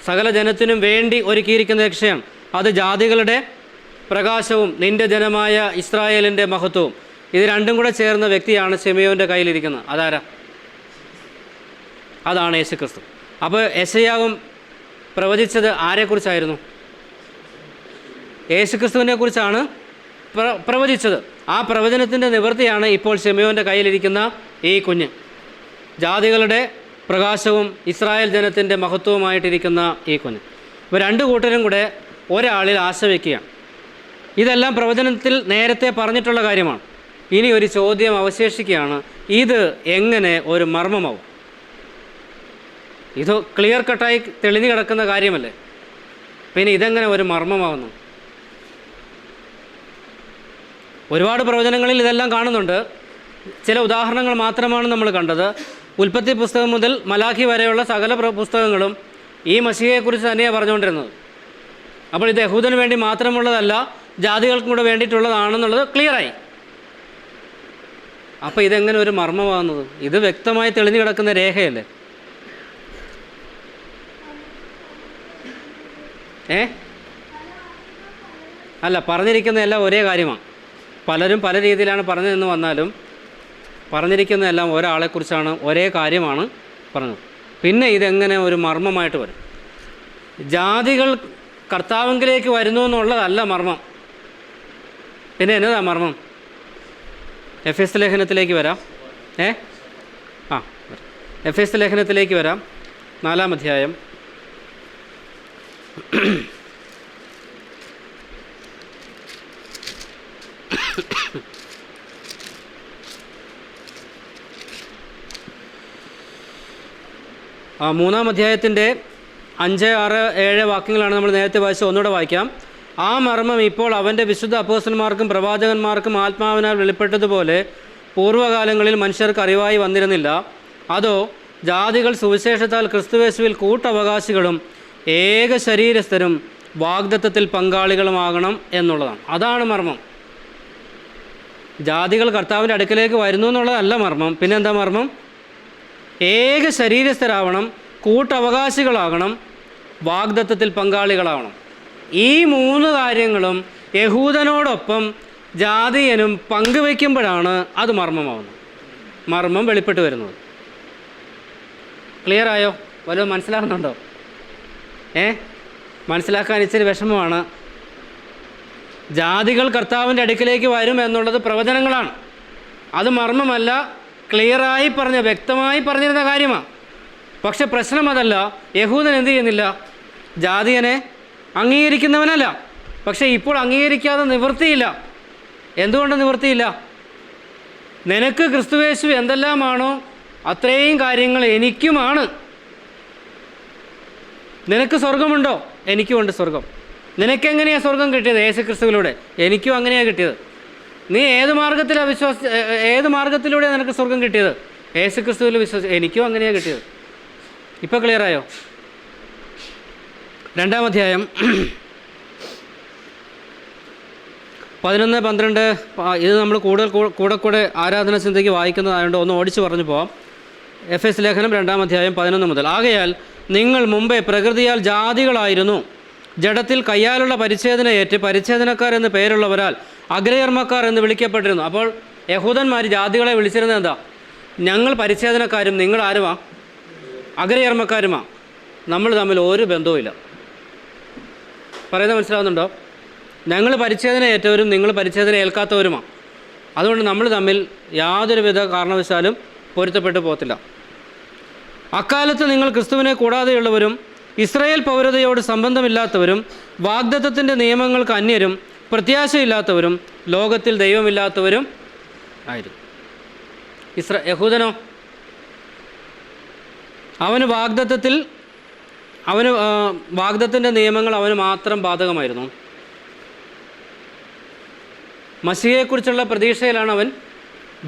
സകല ജനത്തിനും വേണ്ടി ഒരുക്കിയിരിക്കുന്ന രക്ഷയാണ്. അത് ജാതികളുടെ പ്രകാശവും നിൻ്റെ ജനമായ ഇസ്രായേലിൻ്റെ മഹത്വവും. ഇത് രണ്ടും കൂടെ ചേർന്ന വ്യക്തിയാണ് ശിമയോൻ്റെ കയ്യിലിരിക്കുന്നത്. അതാരാ? അതാണ് യേശുക്രിസ്തു. അപ്പോൾ യെശയ്യാവും പ്രവചിച്ചത് ആരെക്കുറിച്ചായിരുന്നു? യേശുക്രിസ്തുവിനെ കുറിച്ചാണ് പ്രവചിച്ചത്. ആ പ്രവചനത്തിൻ്റെ നിവൃത്തിയാണ് ഇപ്പോൾ ശിമയോൻ്റെ കയ്യിലിരിക്കുന്ന ഈ കുഞ്ഞ്. ജാതികളുടെ പ്രകാശവും ഇസ്രായേൽ ജനത്തിൻ്റെ മഹത്വവുമായിട്ടിരിക്കുന്ന ഈ കുഞ്ഞ്. ഇപ്പോൾ 2 കൂട്ടരും കൂടെ ഒരാളിൽ ആശ വയ്ക്കുകയാണ്. ഇതെല്ലാം പ്രവചനത്തിൽ നേരത്തെ പറഞ്ഞിട്ടുള്ള കാര്യമാണ്. ഇനി ഒരു ചോദ്യം അവശേഷിക്കുകയാണ്, ഇത് എങ്ങനെ ഒരു മർമ്മമാവും? ഇത് ക്ലിയർ കട്ടായി തെളിഞ്ഞു കിടക്കുന്ന കാര്യമല്ലേ, പിന്നെ ഇതെങ്ങനെ ഒരു മർമ്മമാവുന്നു? ഒരുപാട് പ്രവചനങ്ങളിൽ ഇതെല്ലാം കാണുന്നുണ്ട്. ചില ഉദാഹരണങ്ങൾ മാത്രമാണ് നമ്മൾ കണ്ടത്. ഉൽപ്പത്തി പുസ്തകം മുതൽ മലാഖി വരെയുള്ള സകല പുസ്തകങ്ങളും ഈ മശീഹയെക്കുറിച്ച് തന്നെയാണ് പറഞ്ഞുകൊണ്ടിരുന്നത്. അപ്പോൾ ഇത് യഹൂദന് വേണ്ടി മാത്രമുള്ളതല്ല, ജാതികൾക്കും കൂടെ വേണ്ടിയിട്ടുള്ളതാണെന്നുള്ളത് ക്ലിയറായി. അപ്പോൾ ഇതെങ്ങനെ ഒരു മർമ്മമാകുന്നത്? ഇത് വ്യക്തമായി തെളിഞ്ഞു കിടക്കുന്ന രേഖയല്ലേ? അല്ല, പറഞ്ഞിരിക്കുന്നതെല്ലാം ഒരേ കാര്യമാണ്. പലരും പല രീതിയിലാണ് പറഞ്ഞതെന്ന് വന്നാലും പറഞ്ഞിരിക്കുന്നതെല്ലാം ഒരാളെക്കുറിച്ചാണ്, ഒരേ കാര്യമാണ് പറഞ്ഞത്. പിന്നെ ഇതെങ്ങനെ ഒരു മർമ്മമായിട്ട് വരും? ജാതികൾ കർത്താവിലേക്ക് വരുന്നു എന്നുള്ളതല്ല മർമ്മം. പിന്നെ എന്നതാ മർമ്മം? എഫെസ്യ ലേഖനത്തിലേക്ക് വരാം. എഫെസ്യ ലേഖനത്തിലേക്ക് വരാം. 4-ാം അധ്യായം. മൂന്നാം അധ്യായത്തിൻ്റെ 5, 6, 7 വാക്യങ്ങളാണ് നമ്മൾ നേരത്തെ വായിച്ചത്. ഒന്നുകൂടെ വായിക്കാം. ആ മർമ്മം ഇപ്പോൾ അവൻ്റെ വിശുദ്ധ അപ്പോസ്തലന്മാർക്കും പ്രവാചകന്മാർക്കും ആത്മാവിനാൽ വെളിപ്പെട്ടതുപോലെ പൂർവ്വകാലങ്ങളിൽ മനുഷ്യർക്ക് അറിവായി വന്നിരുന്നില്ല. അതോ ജാതികൾ സുവിശേഷത്താൽ ക്രിസ്തുയേശുവിൽ കൂട്ടവകാശികളും ഏക ശരീരസ്ഥരും വാഗ്ദത്തത്തിൽ പങ്കാളികളുമാകണം എന്നുള്ളതാണ്. അതാണ് മർമ്മം. ജാതികൾ കർത്താവിൻ്റെ അടുക്കലേക്ക് വരുന്നു എന്നുള്ളതല്ല മർമ്മം. പിന്നെന്താ മർമ്മം? ഏക ശരീരസ്ഥരാവണം, കൂട്ടവകാശികളാകണം, വാഗ്ദത്തത്തിൽ പങ്കാളികളാവണം. ഈ 3 കാര്യങ്ങളും യഹൂദനോടൊപ്പം ജാതീയനും പങ്കുവയ്ക്കുമ്പോഴാണ് അത് മർമ്മമാവുന്നത്, മർമ്മം വെളിപ്പെട്ട് വരുന്നത്. ക്ലിയറായോ? വല്ലതും മനസ്സിലാകുന്നുണ്ടോ? മനസ്സിലാക്കാൻ ഇച്ചിരി വിഷമമാണ്. ജാതികൾ കർത്താവിൻ്റെ അടുക്കിലേക്ക് വരും എന്നുള്ളത് പ്രവചനങ്ങളാണ്. അത് മർമ്മമല്ല, ക്ലിയറായി പറഞ്ഞ, വ്യക്തമായി പറഞ്ഞിരുന്ന കാര്യമാണ്. പക്ഷെ പ്രശ്നം അതല്ല. യഹൂദൻ എന്ത് ചെയ്യുന്നില്ല? ജാതിയനെ അംഗീകരിക്കുന്നവനല്ല. പക്ഷേ ഇപ്പോൾ അംഗീകരിക്കാതെ നിവൃത്തിയില്ല. എന്തുകൊണ്ട് നിവൃത്തിയില്ല? നിനക്ക് ക്രിസ്തുയേശു എന്തെല്ലാമാണോ അത്രയും കാര്യങ്ങൾ എനിക്കുമാണ്. നിനക്ക് സ്വർഗമുണ്ടോ? എനിക്കുമുണ്ട് സ്വർഗം. നിനക്കെങ്ങനെയാണ് സ്വർഗം കിട്ടിയത്? യേശു ക്രിസ്തുവിലൂടെ. എനിക്കും അങ്ങനെയാണ് കിട്ടിയത്. നീ ഏത് മാർഗത്തിലൂടെയാണ് നിനക്ക് സ്വർഗം കിട്ടിയത്? യേശു ക്രിസ്തുവിൽ എനിക്കും അങ്ങനെയാണ് കിട്ടിയത്. ഇപ്പോൾ ക്ലിയറായോ? 2-ാം അധ്യായം 11, 12. ഇത് നമ്മൾ കൂടെ ആരാധന ചിന്തയ്ക്ക് വായിക്കുന്നതായതുകൊണ്ട് ഒന്ന് ഓടിച്ച് പറഞ്ഞു പോവാം. എഫെസ്യ ലേഖനം 2-ാം അധ്യായം 11 മുതൽ. ആകയാൽ നിങ്ങൾ മുമ്പേ പ്രകൃതിയാൽ ജാതികളായിരുന്നു, ജഡത്തിൽ കയ്യാലുള്ള പരിച്ഛേദനയേറ്റ് പരിച്ഛേദനക്കാർ എന്ന് പേരുള്ളവരാൽ അഗ്രകർമ്മക്കാർ എന്ന് വിളിക്കപ്പെട്ടിരുന്നു. അപ്പോൾ യഹൂദന്മാർ ജാതികളെ വിളിച്ചിരുന്നത് എന്താ? ഞങ്ങൾ പരിച്ഛേദനക്കാരും നിങ്ങൾ ആരുമാ? അഗ്രകർമ്മക്കാരുമാ. നമ്മൾ തമ്മിൽ ഒരു ബന്ധവുമില്ല. പറയുന്നത് മനസ്സിലാവുന്നുണ്ടോ? ഞങ്ങൾ പരിച്ഛേദന ഏറ്റവരും നിങ്ങൾ പരിച്ഛേദന ഏൽക്കാത്തവരുമാണ്. അതുകൊണ്ട് നമ്മൾ തമ്മിൽ യാതൊരുവിധ കാരണവശാലും പൊരുത്തപ്പെട്ടു പോകത്തില്ല. അക്കാലത്ത് നിങ്ങൾ ക്രിസ്തുവിനെ കൂടാതെയുള്ളവരും ഇസ്രായേൽ പൗരതയോട് സംബന്ധമില്ലാത്തവരും വാഗ്ദത്തത്തിൻ്റെ നിയമങ്ങൾക്ക് അന്യരും പ്രത്യാശയില്ലാത്തവരും ലോകത്തിൽ ദൈവമില്ലാത്തവരും ആയിരുന്നു. യഹൂദനോ? അവന് വാഗ്ദത്തത്തിൻ്റെ നിയമങ്ങൾ അവന് മാത്രം ബാധകമായിരുന്നു. മശിഹയെക്കുറിച്ചുള്ള പ്രതീക്ഷയിലാണ് അവൻ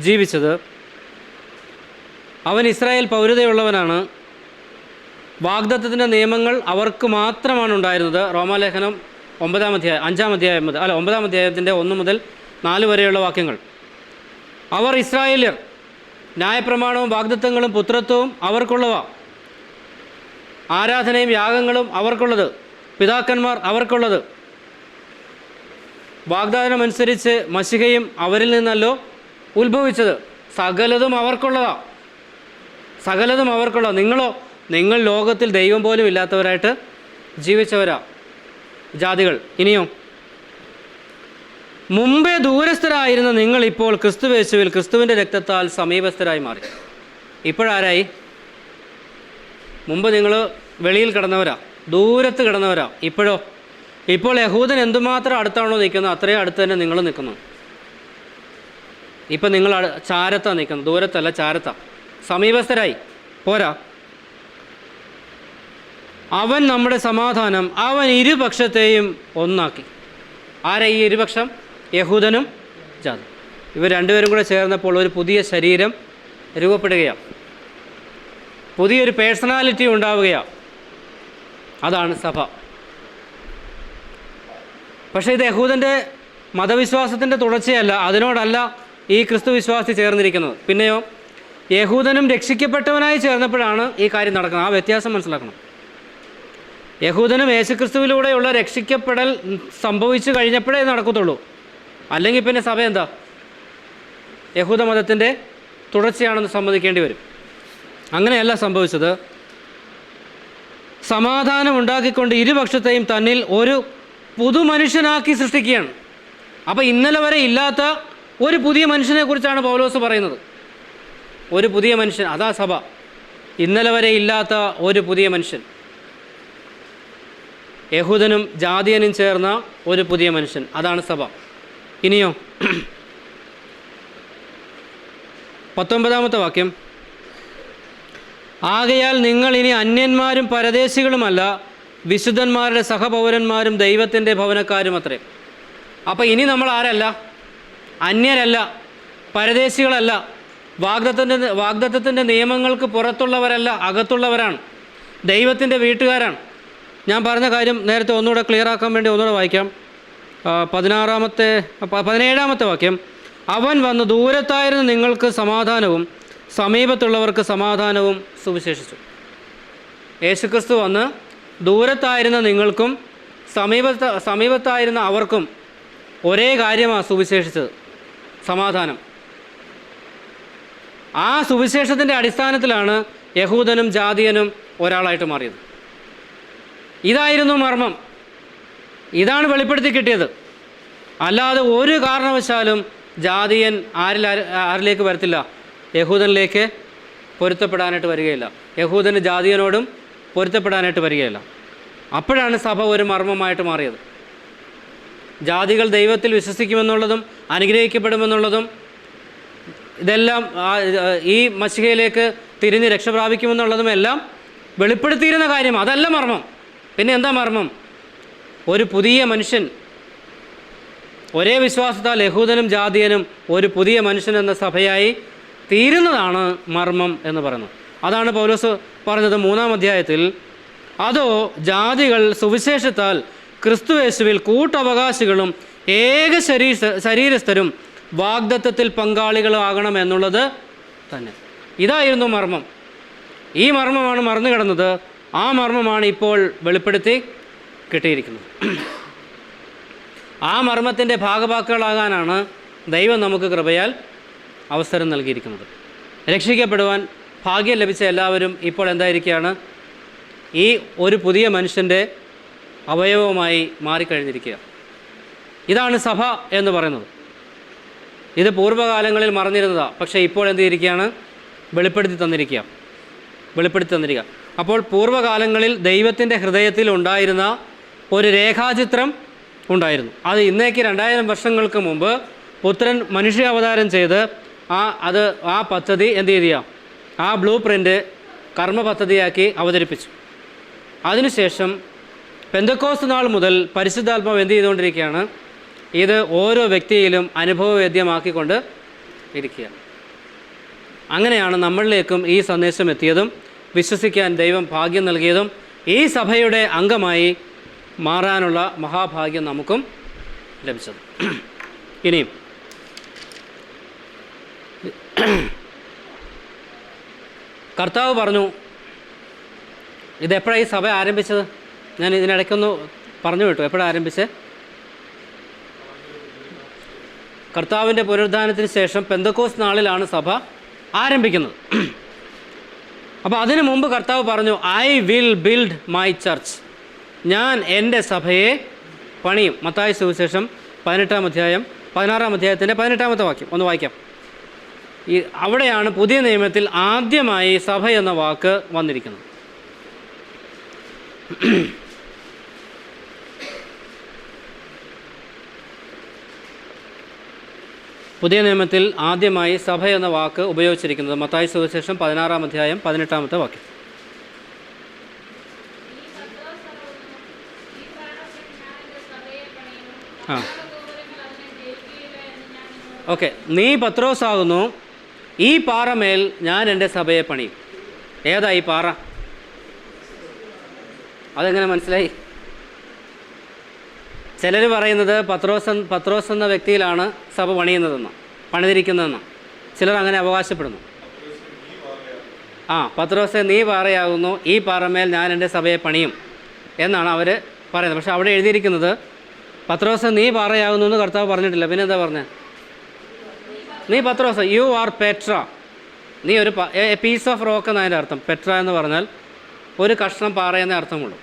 ജീവിച്ചത്. അവൻ ഇസ്രായേൽ പൗരതയുള്ളവനാണ്. വാഗ്ദത്തത്തിൻ്റെ നിയമങ്ങൾ അവർക്ക് മാത്രമാണ് ഉണ്ടായിരുന്നത്. റോമാലേഖനം 9-ാം അധ്യായം 5-ാം അധ്യായം 9-ാം അധ്യായത്തിൻ്റെ 1 മുതൽ 4 വരെയുള്ള വാക്യങ്ങൾ. അവർ ഇസ്രായേല്യർ. ന്യായപ്രമാണവും വാഗ്ദത്തങ്ങളും പുത്രത്വവും അവർക്കുള്ളവ. ആരാധനയും യാഗങ്ങളും അവർക്കുള്ളത്. പിതാക്കന്മാർ അവർക്കുള്ളത്. വാഗ്ദാനമനുസരിച്ച് മശിഹയും അവരിൽ നിന്നല്ലോ ഉത്ഭവിച്ചത്. സകലതും അവർക്കുള്ളതാണ്. സകലതും അവർക്കുള്ള. നിങ്ങൾ ലോകത്തിൽ ദൈവം പോലും ഇല്ലാത്തവരായിട്ട് ജീവിച്ചവരാ ജാതികൾ. ഇനിയോ? മുമ്പേ ദൂരസ്ഥരായിരുന്ന നിങ്ങൾ ഇപ്പോൾ ക്രിസ്തുയേശുവിൽ ക്രിസ്തുവിൻ്റെ രക്തത്താൽ സമീപസ്ഥരായി മാറി. ഇപ്പോഴാരായി? മുമ്പ് നിങ്ങൾ വെളിയിൽ കിടന്നവരാ, ദൂരത്ത് കിടന്നവരാ. ഇപ്പോഴോ? ഇപ്പോൾ യഹൂദൻ എന്തുമാത്രം അടുത്താണോ നിൽക്കുന്നത് അത്രയും അടുത്ത് തന്നെ നിങ്ങൾ നിൽക്കുന്നു. ഇപ്പം നിങ്ങൾ ചാരത്താണ് നിൽക്കുന്നത്, ദൂരത്തല്ല, ചാരത്താണ്. സമീപസ്ഥരായി. പോരാ, അവൻ നമ്മുടെ സമാധാനം, അവൻ ഇരുപക്ഷത്തെയും ഒന്നാക്കി. ആരാ ഈ ഇരുപക്ഷം? യഹൂദനും ജാതി. ഇവർ രണ്ടുപേരും കൂടെ ചേർന്നപ്പോൾ ഒരു പുതിയ ശരീരം രൂപപ്പെടുകയാണ്. പുതിയൊരു പേഴ്സണാലിറ്റി ഉണ്ടാവുകയാണ്. അതാണ് സഭ. പക്ഷേ ഇത് യഹൂദൻ്റെ മതവിശ്വാസത്തിൻ്റെ തുടർച്ചയല്ല. അതിനോടല്ല ഈ ക്രിസ്തു വിശ്വാസി ചേർന്നിരിക്കുന്നത്. പിന്നെയോ യഹൂദനും രക്ഷിക്കപ്പെട്ടവനായി ചേർന്നപ്പോഴാണ് ഈ കാര്യം നടക്കുന്നത്. ആ വ്യത്യാസം മനസ്സിലാക്കണം. യഹൂദനും യേശുക്രിസ്തുവിലൂടെയുള്ള രക്ഷിക്കപ്പെടൽ സംഭവിച്ചു കഴിഞ്ഞപ്പോഴേ നടക്കത്തുള്ളൂ. അല്ലെങ്കിൽ പിന്നെ സഭ എന്താ? യഹൂദ മതത്തിൻ്റെ തുടർച്ചയാണെന്ന് സമ്മതിക്കേണ്ടി വരും. അങ്ങനെയല്ല സംഭവിച്ചത്. സമാധാനം ഉണ്ടാക്കിക്കൊണ്ട് ഇരുപക്ഷത്തെയും തന്നിൽ ഒരു പുതുമനുഷ്യനാക്കി സൃഷ്ടിക്കുകയാണ്. അപ്പോൾ ഇന്നലെ വരെ ഇല്ലാത്ത ഒരു പുതിയ മനുഷ്യനെ കുറിച്ചാണ് പൗലോസ് പറയുന്നത്. ഒരു പുതിയ മനുഷ്യൻ, അതാ സഭ. ഇന്നലെ വരെ ഇല്ലാത്ത ഒരു പുതിയ മനുഷ്യൻ, യഹൂദനും ജാതിയനും ചേർന്ന ഒരു പുതിയ മനുഷ്യൻ, അതാണ് സഭ. ഇനിയോ 19-ാമത്തെ വാക്യം, ആകയാൽ നിങ്ങൾ ഇനി അന്യന്മാരും പരദേശികളുമല്ല, വിശുദ്ധന്മാരുടെ സഹപൗരന്മാരും ദൈവത്തിൻ്റെ ഭവനക്കാരും അത്രേ. അപ്പോൾ ഇനി നമ്മൾ ആരല്ല? അന്യരല്ല, പരദേശികളല്ല, വാഗ്ദത്തത്തിൻ്റെ നിയമങ്ങൾക്ക് പുറത്തുള്ളവരല്ല, അകത്തുള്ളവരാണ്, ദൈവത്തിൻ്റെ വീട്ടുകാരാണ്. ഞാൻ പറഞ്ഞ കാര്യം നേരത്തെ ഒന്നുകൂടെ ക്ലിയർ ആക്കാൻ വേണ്ടി ഒന്നുകൂടെ വായിക്കാം. 17-ാമത്തെ വാക്യം, അവൻ വന്ന് ദൂരത്തായിരുന്ന നിങ്ങൾക്ക് സമാധാനവും സമീപത്തുള്ളവർക്ക് സമാധാനവും സുവിശേഷിച്ചു. യേശുക്രിസ്തു വന്ന് ദൂരത്തായിരുന്ന നിങ്ങൾക്കും സമീപത്തായിരുന്ന അവർക്കും ഒരേ കാര്യമാണ് സുവിശേഷിച്ചത്, സമാധാനം. ആ സുവിശേഷത്തിൻ്റെ അടിസ്ഥാനത്തിലാണ് യഹൂദനും ജാതിയനും ഒരാളായിട്ട് മാറിയത്. ഇതായിരുന്നു മർമ്മം, ഇതാണ് വെളിപ്പെടുത്തി കിട്ടിയത്. അല്ലാതെ ഒരു കാരണവശാലും ജാതിയൻ ആരിലേക്ക് വരത്തില്ല? യഹൂദനിലേക്ക് പൊരുത്തപ്പെടാനായിട്ട് വരികയില്ല, യഹൂദന് ജാതിയനോടും പൊരുത്തപ്പെടാനായിട്ട് വരികയില്ല. അപ്പോഴാണ് സഭ ഒരു മർമ്മമായിട്ട് മാറിയത്. ജാതികൾ ദൈവത്തിൽ വിശ്വസിക്കുമെന്നുള്ളതും അനുഗ്രഹിക്കപ്പെടുമെന്നുള്ളതും ഇതെല്ലാം ഈ മശിഹയിലേക്ക് തിരിഞ്ഞ് രക്ഷ പ്രാപിക്കുമെന്നുള്ളതും എല്ലാം വെളിപ്പെടുത്തിയിരുന്ന കാര്യം. അതല്ല മർമ്മം. പിന്നെ എന്താ മർമ്മം? ഒരു പുതിയ മനുഷ്യൻ, ഒരേ വിശ്വാസത്താൽ യഹൂദനും ജാതിയനും ഒരു പുതിയ മനുഷ്യൻ എന്ന സഭയായി തീരുന്നതാണ് മർമ്മം എന്ന് പറയുന്നത്. അതാണ് പൗലോസ് പറഞ്ഞത് 3-ാം അധ്യായത്തിൽ, അതോ ജാതികൾ സുവിശേഷത്താൽ ക്രിസ്തുയേശുവിൽ കൂട്ടവകാശികളും ഏക ശരീരസ്ഥരും വാഗ്ദത്തത്തിൽ പങ്കാളികളാകണം എന്നുള്ളത് തന്നെ. ഇതായിരുന്നു മർമ്മം. ഈ മർമ്മമാണ് മറന്നു കിടന്നത്. ആ മർമ്മമാണ് ഇപ്പോൾ വെളിപ്പെടുത്തി കിട്ടിയിരിക്കുന്നത്. ആ മർമ്മത്തിൻ്റെ ഭാഗഭാക്കുകളാകാനാണ് ദൈവം നമുക്ക് കൃപയാൽ അവസരം നൽകിയിരിക്കുന്നത്. രക്ഷിക്കപ്പെടുവാൻ ഭാഗ്യം ലഭിച്ച എല്ലാവരും ഇപ്പോൾ എന്തായിരിക്കുകയാണ്? ഈ ഒരു പുതിയ മനുഷ്യൻ്റെ അവയവമായി മാറിക്കഴിഞ്ഞിരിക്കുക. ഇതാണ് സഭ എന്ന് പറയുന്നത്. ഇത് പൂർവ്വകാലങ്ങളിൽ മറന്നിരുന്നതാണ്, പക്ഷേ ഇപ്പോൾ എന്ത് ചെയ്തിരിക്കുകയാണ്? വെളിപ്പെടുത്തി തന്നിരിക്കുക. അപ്പോൾ പൂർവ്വകാലങ്ങളിൽ ദൈവത്തിൻ്റെ ഹൃദയത്തിൽ ഉണ്ടായിരുന്ന ഒരു രേഖാചിത്രം ഉണ്ടായിരുന്നു. അത് ഇന്നേക്ക് 2000 വർഷങ്ങൾക്ക് മുമ്പ് പുത്രൻ മനുഷ്യാവതാരം ചെയ്ത് ആ പദ്ധതി എന്ത് ചെയ്യുക? ആ ബ്ലൂ പ്രിൻ്റ് കർമ്മ പദ്ധതിയാക്കി അവതരിപ്പിച്ചു. അതിനുശേഷം പെന്തക്കോസ്ത് നാൾ മുതൽ പരിശുദ്ധാത്മാവ് എന്ത് ചെയ്തുകൊണ്ടിരിക്കുകയാണ്? ഇത് ഓരോ വ്യക്തിയിലും അനുഭവവേദ്യമാക്കിക്കൊണ്ട് ഇരിക്കുക. അങ്ങനെയാണ് നമ്മളിലേക്കും ഈ സന്ദേശം എത്തിയതും വിശ്വസിക്കാൻ ദൈവം ഭാഗ്യം നൽകിയതും ഈ സഭയുടെ അംഗമായി മാറാനുള്ള മഹാഭാഗ്യം നമുക്കും ലഭിച്ചത്. ഇനിയും കർത്താവ് പറഞ്ഞു, ഇതെപ്പോഴാണ് ഈ സഭ ആരംഭിച്ചത്? ഞാൻ ഇതിനിടയ്ക്കൊന്ന് പറഞ്ഞു വിട്ടു. എപ്പോഴാണ് ആരംഭിച്ചത്? കർത്താവിൻ്റെ പുനരുദ്ധാനത്തിന് ശേഷം പെന്തക്കോസ്ത് നാളിലാണ് സഭ ആരംഭിക്കുന്നത്. അപ്പോൾ അതിനു മുമ്പ് കർത്താവ് പറഞ്ഞു, I will build my church, ഞാൻ എൻ്റെ സഭയെ പണിയും. മത്തായി സുവിശേഷം 16-ാം അധ്യായത്തിൻ്റെ 18-ാമത്തെ വാക്യം ഒന്ന് വായിക്കാം. അവിടെയാണ് പുതിയ നിയമത്തിൽ ആദ്യമായി സഭ എന്ന വാക്ക് വന്നിരിക്കുന്നത്. പുതിയ നിയമത്തിൽ ആദ്യമായി സഭ എന്ന വാക്ക് ഉപയോഗിച്ചിരിക്കുന്നത് മത്തായി സുവിശേഷം 16-ാം അധ്യായം 18-ാമത്തെ വാക്യം. ഓക്കെ, നീ പത്രോസാകുന്നു, ഈ പാറമേൽ ഞാൻ എൻ്റെ സഭയെ പണിയും. ഏതാ ഈ പാറ? അതെങ്ങനെ മനസ്സിലായി? ചിലർ പറയുന്നത് പത്രോസ് എന്ന വ്യക്തിയിലാണ് സഭ പണിതിരിക്കുന്നതെന്ന് ചിലർ അങ്ങനെ അവകാശപ്പെടുന്നു. പത്രോസെ നീ പാറയാകുന്നു, ഈ പാറമേൽ ഞാൻ എൻ്റെ സഭയെ പണിയും എന്നാണ് അവർ പറയുന്നത്. പക്ഷെ അവിടെ എഴുതിയിരിക്കുന്നത് പത്രോസെ നീ പാറയാകുന്നു എന്ന് കർത്താവ് പറഞ്ഞിട്ടില്ല. പിന്നെ എന്താ പറഞ്ഞത്? നീ പത്രോസ്, യു ആർ പെട്ര, നീ ഒരു പീസ് ഓഫ് റോക്ക് എന്നതിൻ്റെ അർത്ഥം. പെട്ര എന്ന് പറഞ്ഞാൽ ഒരു കഷ്ണം പാറ എന്നേ അർത്ഥമുള്ളൂ.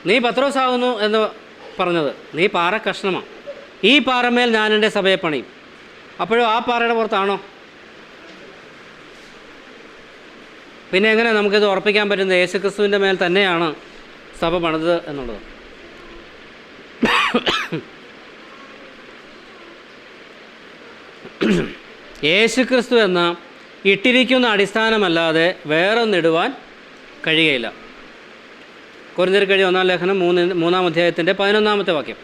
നീ പത്രോസ് ആകുന്നു എന്ന് പറഞ്ഞത് നീ പാറ കഷ്ണമാണ്. ഈ പാറമേൽ ഞാൻ എൻ്റെ സഭയെ പണിയും. അപ്പോഴും ആ പാറയുടെ പുറത്താണോ? പിന്നെ എങ്ങനെ നമുക്കിത് ഉറപ്പിക്കാൻ പറ്റുന്നത് യേശുക്രിസ്തുവിൻ്റെ മേൽ തന്നെയാണ് സഭ പണിതത് എന്നുള്ളത്? യേശുക്രിസ്തു എന്ന ഇട്ടിരിക്കുന്ന അടിസ്ഥാനമല്ലാതെ വേറൊന്നിടുവാൻ കഴിയുകയില്ല. കൊരിന്ത്യർക്ക് എഴുതിയ 1-ാം ലേഖനം 3-ാം അധ്യായത്തിൻ്റെ 11-ാമത്തെ വാക്യം.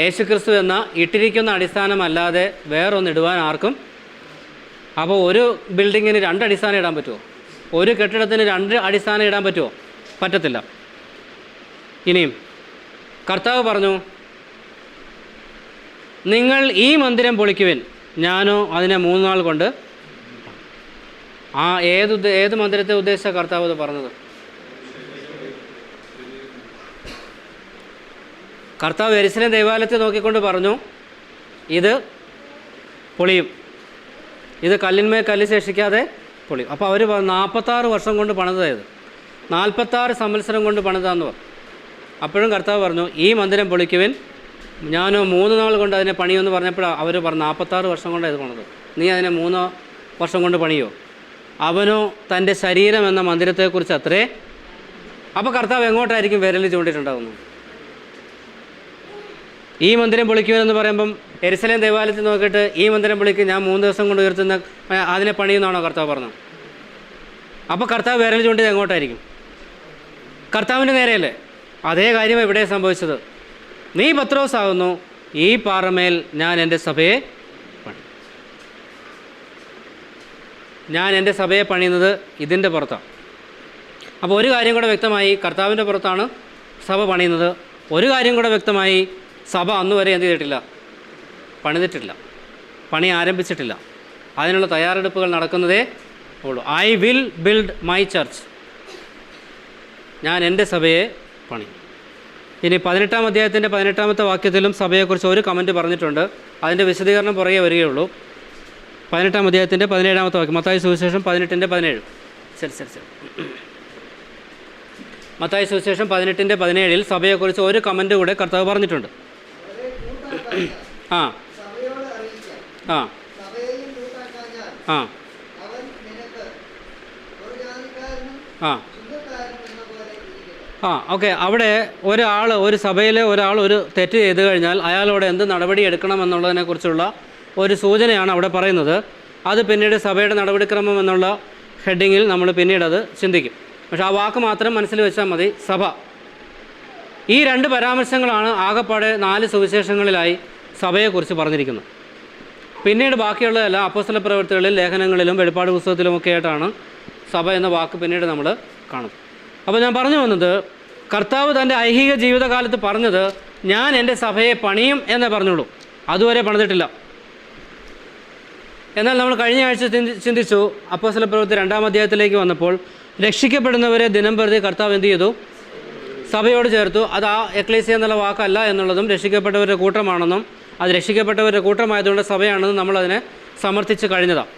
യേശുക്രിസ്തു എന്ന ഇട്ടിരിക്കുന്ന അടിസ്ഥാനമല്ലാതെ വേറൊന്നിടുവാൻ ആർക്കും. അപ്പോൾ ഒരു ബിൽഡിങ്ങിന് 2 അടിസ്ഥാനം ഇടാൻ പറ്റുമോ? ഒരു കെട്ടിടത്തിന് 2 അടിസ്ഥാനം ഇടാൻ പറ്റുമോ? പറ്റത്തില്ല. ഇനിയും കർത്താവ് പറഞ്ഞു, നിങ്ങൾ ഈ മന്ദിരം പൊളിക്കുവിൻ, ഞാനോ അതിനെ 3 നാൾ കൊണ്ട്. ഏത് മന്ദിരത്തെ ഉദ്ദേശിച്ച കർത്താവ് ഇത് പറഞ്ഞത്? കർത്താവ് യെരൂശലേം ദേവാലയത്തെ നോക്കിക്കൊണ്ട് പറഞ്ഞു, ഇത് പൊളിയും, ഇത് കല്ലിന്മേൽ കല്ല് ശേഷിക്കാതെ പൊളിയും. അപ്പോൾ അവർ 46 വർഷം കൊണ്ട് പണിതായത്, 46 സംവത്സരം കൊണ്ട് പണിതാന്ന് പറഞ്ഞു. അപ്പോഴും കർത്താവ് പറഞ്ഞു, ഈ മന്ദിരം പൊളിക്കുവിൻ, ഞാനോ 3 നാൾ കൊണ്ട് അതിനെ പണിയുമെന്ന് പറഞ്ഞപ്പോഴാണ് അവർ പറഞ്ഞു 46 വർഷം കൊണ്ടാണ് ഇത് പണിത്. നീ അതിനെ 3 വർഷം കൊണ്ട് പണിയോ? അവനോ തൻ്റെ ശരീരം എന്ന മന്ദിരത്തെക്കുറിച്ച് അത്രേ. അപ്പോൾ കർത്താവ് എങ്ങോട്ടായിരിക്കും വിരൽ ചൂണ്ടിയിട്ടുണ്ടാകുന്നു? ഈ മന്ദിരം പൊളിക്കുമെന്ന് പറയുമ്പം യെരൂശലേം ദേവാലയത്തിൽ നോക്കിയിട്ട് ഈ മന്ദിരം പൊളിക്കും, ഞാൻ 3 ദിവസം കൊണ്ട് ഉയർത്തുന്ന അതിനെ പണിയുമെന്നാണോ കർത്താവ് പറഞ്ഞത്? അപ്പോൾ കർത്താവ് വിരൽ ചൂണ്ടിയത് എങ്ങോട്ടായിരിക്കും? കർത്താവിൻ്റെ നേരെയല്ലേ? അതേ കാര്യം ഇവിടെ സംഭവിച്ചത്. നീ പത്രോസ് ആകുന്നു, ഈ പാറമേൽ ഞാൻ എൻ്റെ സഭയെ പണി. ഞാൻ എൻ്റെ സഭയെ പണിയുന്നത് ഇതിൻ്റെ പുറത്താണ്. അപ്പോൾ ഒരു കാര്യം കൂടെ വ്യക്തമായി, കർത്താവിൻ്റെ പുറത്താണ് സഭ പണിയുന്നത്. ഒരു കാര്യം കൂടെ വ്യക്തമായി, സഭ അന്ന് വരെ എന്ത് ചെയ്തിട്ടില്ല? പണിതിട്ടില്ല, പണി ആരംഭിച്ചിട്ടില്ല. അതിനുള്ള തയ്യാറെടുപ്പുകൾ നടക്കുന്നതേ ഉള്ളൂ. I will build my church, ഞാൻ എൻ്റെ സഭയെ പണി. ഇനി 18-ാം അധ്യായത്തിൻ്റെ 18-ാമത്തെ വാക്യത്തിലും സഭയെക്കുറിച്ച് ഒരു കമൻറ്റ് പറഞ്ഞിട്ടുണ്ട്. അതിൻ്റെ വിശദീകരണം പുറകെ വരികയുള്ളൂ. 18-ാം അധ്യായത്തിൻ്റെ 17-ാമത്തെ വാക്യം, മത്തായി സുവിശേഷം 18-17. ശരി. മത്തായി സുവിശേഷം 18-17 സഭയെക്കുറിച്ച് ഒരു കമൻറ്റ് കൂടെ കർത്താവ് പറഞ്ഞിട്ടുണ്ട്. ആ ആ ആ ആ ആ ഓക്കെ. അവിടെ ഒരു സഭയിലെ ഒരാൾ ഒരു തെറ്റ് ചെയ്ത് കഴിഞ്ഞാൽ അയാളോട് എന്ത് നടപടി എടുക്കണമെന്നുള്ളതിനെക്കുറിച്ചുള്ള ഒരു സൂചനയാണ് അവിടെ പറയുന്നത്. അത് പിന്നീട് സഭയുടെ നടപടിക്രമം എന്നുള്ള ഹെഡിങ്ങിൽ നമ്മൾ പിന്നീട് അത് ചിന്തിക്കും. പക്ഷെ ആ വാക്ക് മാത്രം മനസ്സിൽ വെച്ചാൽ മതി. സഭ, ഈ 2 പരാമർശങ്ങളാണ് ആകെപ്പാടെ 4 സുവിശേഷങ്ങളിലായി സഭയെക്കുറിച്ച് പറഞ്ഞിരിക്കുന്നത്. പിന്നീട് ബാക്കിയുള്ളതെല്ലാം അപ്പോസ്തല പ്രവൃത്തികളിലും ലേഖനങ്ങളിലും വെളിപ്പാട് പുസ്തകത്തിലുമൊക്കെ ആയിട്ടാണ് സഭ എന്ന വാക്ക് പിന്നീട് നമ്മൾ കാണും. അപ്പോൾ ഞാൻ പറഞ്ഞു വന്നത്, കർത്താവ് തൻ്റെ ഐഹിക ജീവിതകാലത്ത് പറഞ്ഞത് ഞാൻ എൻ്റെ സഭയെ പണിയും എന്നേ പറഞ്ഞുള്ളൂ, അതുവരെ പണിതിട്ടില്ല. എന്നാൽ നമ്മൾ കഴിഞ്ഞ ആഴ്ച ചിന്തിച്ചു, അപ്പോസ്തല പ്രവൃത്തി 2-ാം അധ്യായത്തിലേക്ക് വന്നപ്പോൾ രക്ഷിക്കപ്പെടുന്നവരെ ദിനം പ്രതി കർത്താവ് എന്ത് ചെയ്തു? സഭയോട് ചേർത്തു. അത് ആ എക്ലേസിയ എന്നുള്ള വാക്കല്ല എന്നുള്ളതും രക്ഷിക്കപ്പെട്ടവരുടെ കൂട്ടമാണെന്നും അത് രക്ഷിക്കപ്പെട്ടവരുടെ കൂട്ടമായതുകൊണ്ട് സഭയാണെന്നും നമ്മളതിനെ സമർത്ഥിച്ച് കഴിഞ്ഞതാണ്.